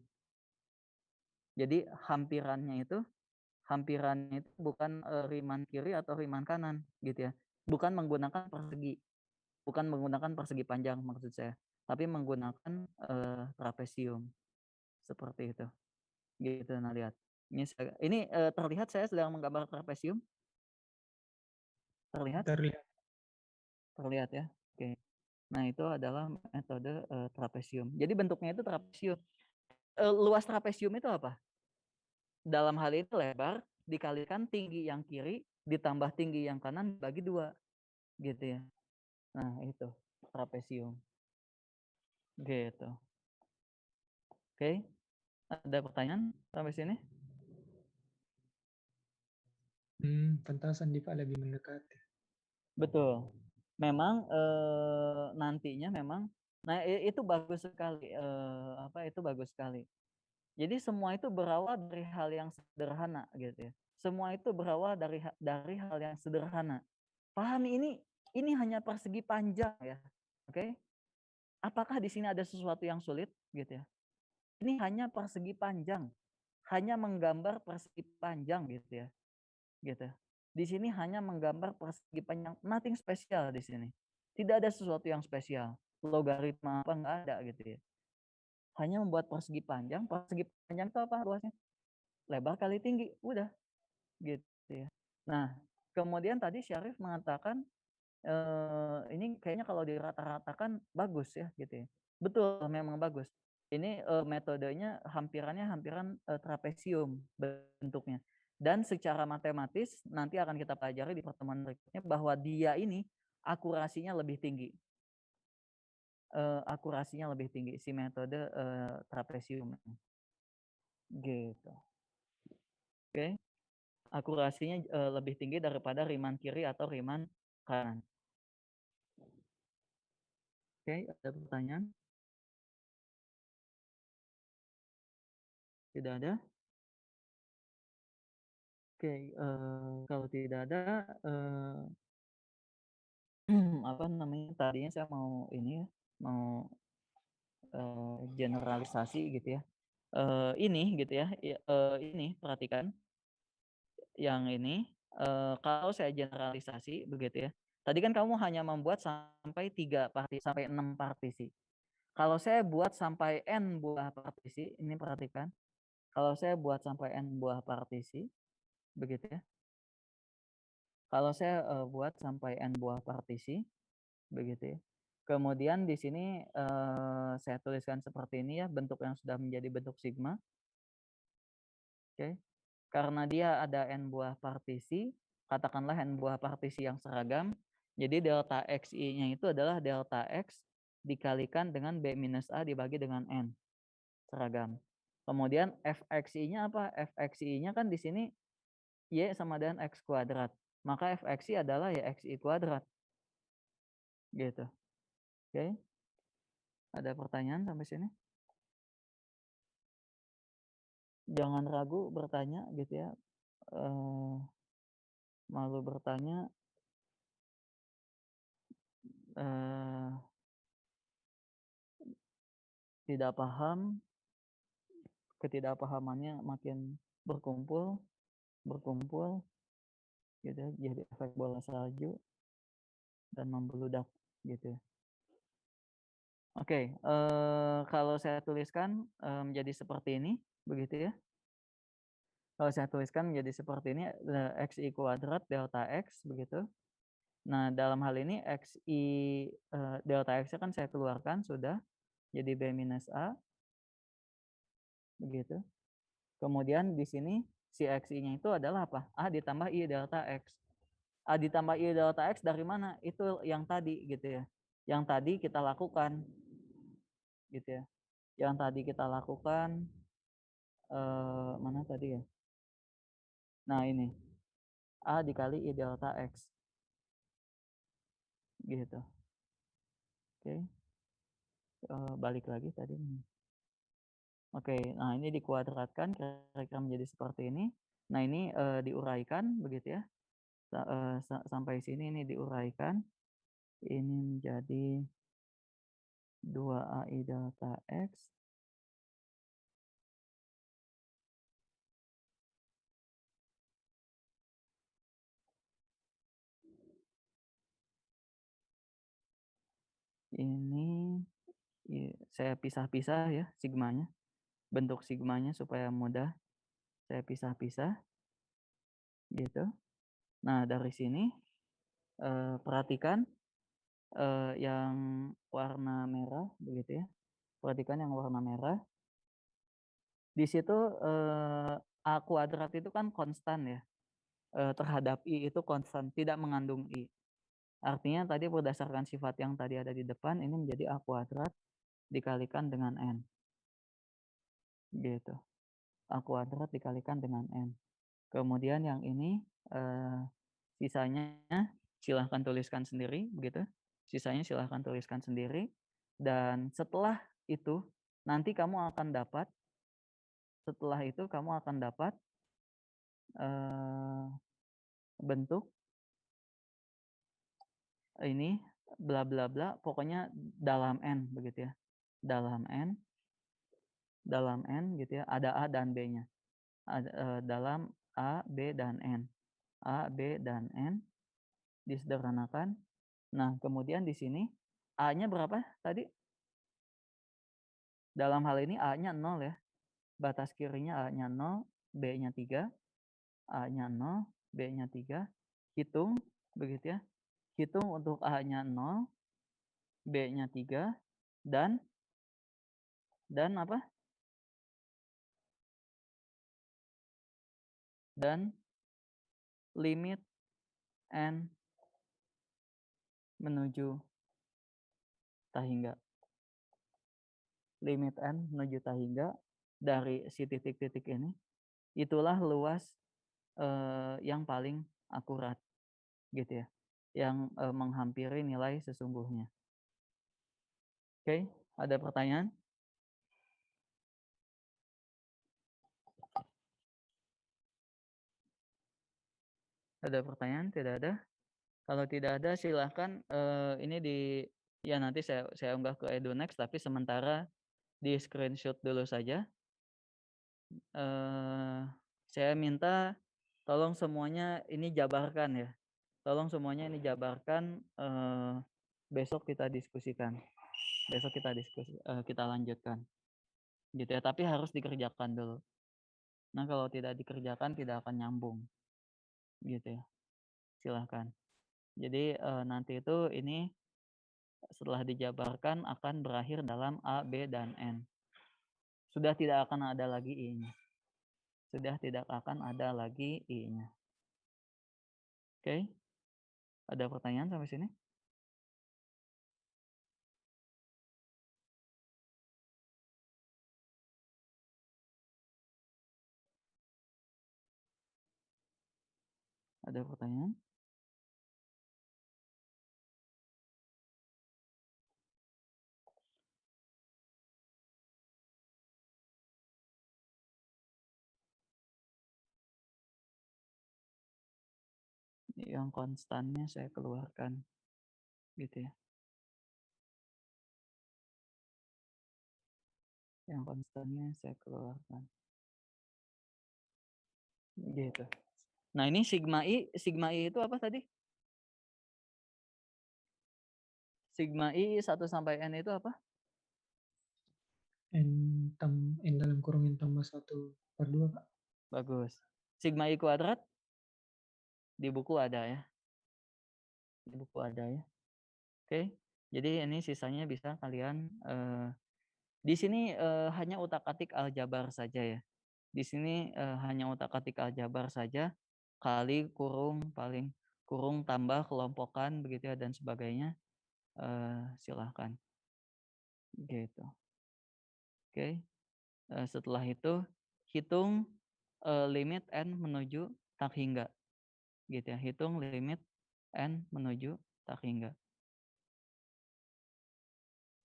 Jadi hampirannya itu bukan Riemann kiri atau Riemann kanan gitu ya. Bukan menggunakan persegi panjang maksud saya, tapi menggunakan trapesium seperti itu. Gitu, nah lihat. Ini terlihat saya sedang menggambar trapesium. Terlihat? Terlihat ya. Oke. Nah, itu adalah metode trapesium. Jadi bentuknya itu trapesium. Luas trapesium itu apa? Dalam hal ini lebar dikalikan tinggi yang kiri ditambah tinggi yang kanan bagi 2. Gitu ya. Nah, itu trapesium. Gitu. Oke. Ada pertanyaan sampai sini? Pentasan di Pak lebih mendekati. Betul. Memang nantinya memang, nah itu bagus sekali, itu bagus sekali. Jadi semua itu berawal dari hal yang sederhana gitu ya. Semua itu berawal dari hal yang sederhana. Pahami ini hanya persegi panjang ya. Oke? Apakah di sini ada sesuatu yang sulit gitu ya? Ini hanya persegi panjang. Hanya menggambar persegi panjang gitu ya. Gitu. Di sini hanya menggambar persegi panjang, nothing spesial di sini. Tidak ada sesuatu yang spesial. Logaritma apa enggak ada gitu ya. Hanya membuat persegi panjang itu apa luasnya? Lebar kali tinggi, udah gitu ya. Nah, kemudian tadi Syarif mengatakan ini kayaknya kalau dirata-ratakan bagus ya gitu ya. Betul, memang bagus. Ini metodenya hampiran trapesium bentuknya. Dan secara matematis nanti akan kita pelajari di pertemuan berikutnya bahwa dia ini akurasinya lebih tinggi. Akurasinya lebih tinggi si metode trapesium. Gitu. Oke. Akurasinya lebih tinggi daripada Riemann kiri atau Riemann kanan. Oke, ada pertanyaan? Tidak ada? Oke, kalau tidak ada, apa namanya, tadinya saya mau ini ya, mau generalisasi gitu ya. Ini gitu ya, ini perhatikan yang ini, kalau saya generalisasi begitu ya. Tadi kan kamu hanya membuat sampai 6 partisi. Kalau saya buat sampai n buah partisi, ini perhatikan. Kalau saya buat sampai n buah partisi, begitu ya. Kalau saya buat sampai n buah partisi, begitu ya. Kemudian di sini saya tuliskan seperti ini ya, bentuk yang sudah menjadi bentuk sigma. Oke. Karena dia ada n buah partisi, katakanlah n buah partisi yang seragam. Jadi delta xi-nya itu adalah delta x dikalikan dengan b minus a dibagi dengan n. Seragam. Kemudian fxi-nya apa? Fxi-nya kan di sini y sama dengan x kuadrat. Maka fxi adalah ya xi kuadrat. Gitu. Oke. Ada pertanyaan sampai sini? Jangan ragu bertanya gitu ya. Malu bertanya. Tidak paham, ketidakpahamannya makin berkumpul gitu ya, jadi efek bola salju dan membeludak gitu. Oke, kalau saya tuliskan menjadi seperti ini begitu ya. Kalau saya tuliskan menjadi seperti ini, xi kuadrat delta x begitu. Nah, dalam hal ini xi delta x kan saya keluarkan sudah jadi b minus a begitu. Kemudian di sini si xi-nya itu adalah apa? A ditambah i delta x. A ditambah i delta x dari mana? Itu yang tadi gitu ya. Yang tadi kita lakukan gitu ya. Yang tadi kita lakukan mana tadi ya? Nah, ini. A dikali i delta x. Gitu. Oke. Balik lagi tadi. Oke, nah ini dikuadratkan kira-kira menjadi seperti ini. Nah, ini diuraikan begitu ya. Sampai sini ini diuraikan. Ini menjadi 2ai delta x ini saya pisah-pisah ya sigmanya, bentuk sigmanya supaya mudah saya pisah-pisah gitu. Nah, dari sini perhatikan yang warna merah begitu ya. Perhatikan yang warna merah. Di situ a kuadrat itu kan konstan ya. Terhadap i itu konstan, tidak mengandung i. Artinya tadi berdasarkan sifat yang tadi ada di depan ini menjadi a kuadrat dikalikan dengan n. Gitu. A kuadrat dikalikan dengan n. Kemudian yang ini sisanya silahkan tuliskan sendiri begitu. Sisanya silahkan tuliskan sendiri. Dan setelah itu nanti kamu akan dapat bentuk ini bla bla bla, pokoknya dalam N begitu ya. Dalam N gitu ya, ada A dan B-nya. Dalam A, B, dan N. A, B, dan N disederhanakan. Nah, kemudian di sini A-nya berapa tadi? Dalam hal ini A-nya 0 ya. Batas kirinya A-nya 0, B-nya 3. A-nya 0, B-nya 3. Hitung begitu ya. Hitung untuk A-nya 0, B-nya 3, dan apa? Dan limit N menuju tak hingga. Limit N menuju tak hingga dari si titik-titik ini, itulah luas yang paling akurat gitu ya, yang menghampiri nilai sesungguhnya. Oke, ada pertanyaan? Ada pertanyaan? Tidak ada? Kalau tidak ada silahkan ini nanti saya unggah ke EduNext, tapi sementara di screenshot dulu saja. Saya minta tolong semuanya ini jabarkan ya. Tolong semuanya ini jabarkan, besok kita diskusikan. Besok kita lanjutkan. Gitu ya, tapi harus dikerjakan dulu. Nah, kalau tidak dikerjakan tidak akan nyambung. Gitu ya. Silahkan. Jadi nanti itu ini setelah dijabarkan akan berakhir dalam A, B, dan N. Sudah tidak akan ada lagi I-nya. Sudah tidak akan ada lagi I-nya. Oke. Ada pertanyaan sampai sini? Ada pertanyaan? Yang konstannya saya keluarkan. Gitu ya. Yang konstannya saya keluarkan. Gitu. Nah, ini sigma I itu apa tadi? Sigma I 1 sampai N itu apa? N dalam kurung N tambah 1/2, Pak. Bagus. Sigma I kuadrat? Di buku ada ya. Di buku ada ya. Oke. Jadi ini sisanya bisa kalian di sini hanya utak-atik aljabar saja ya. Di sini hanya utak-atik aljabar saja, kali kurung tambah kelompokan begitu ya dan sebagainya. Silahkan. Gitu. Oke. Setelah itu hitung limit N menuju tak hingga. Gitu ya. Hitung limit N menuju tak hingga.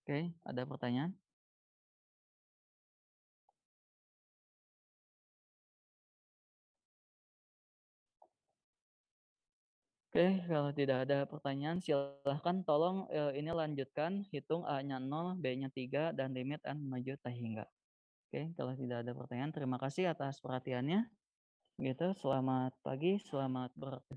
Oke, ada pertanyaan? Oke, kalau tidak ada pertanyaan silahkan tolong ini lanjutkan hitung A-nya 0, B-nya 3, dan limit N menuju tak hingga. Oke, kalau tidak ada pertanyaan terima kasih atas perhatiannya. Gitu, selamat pagi, selamat beraktivitas.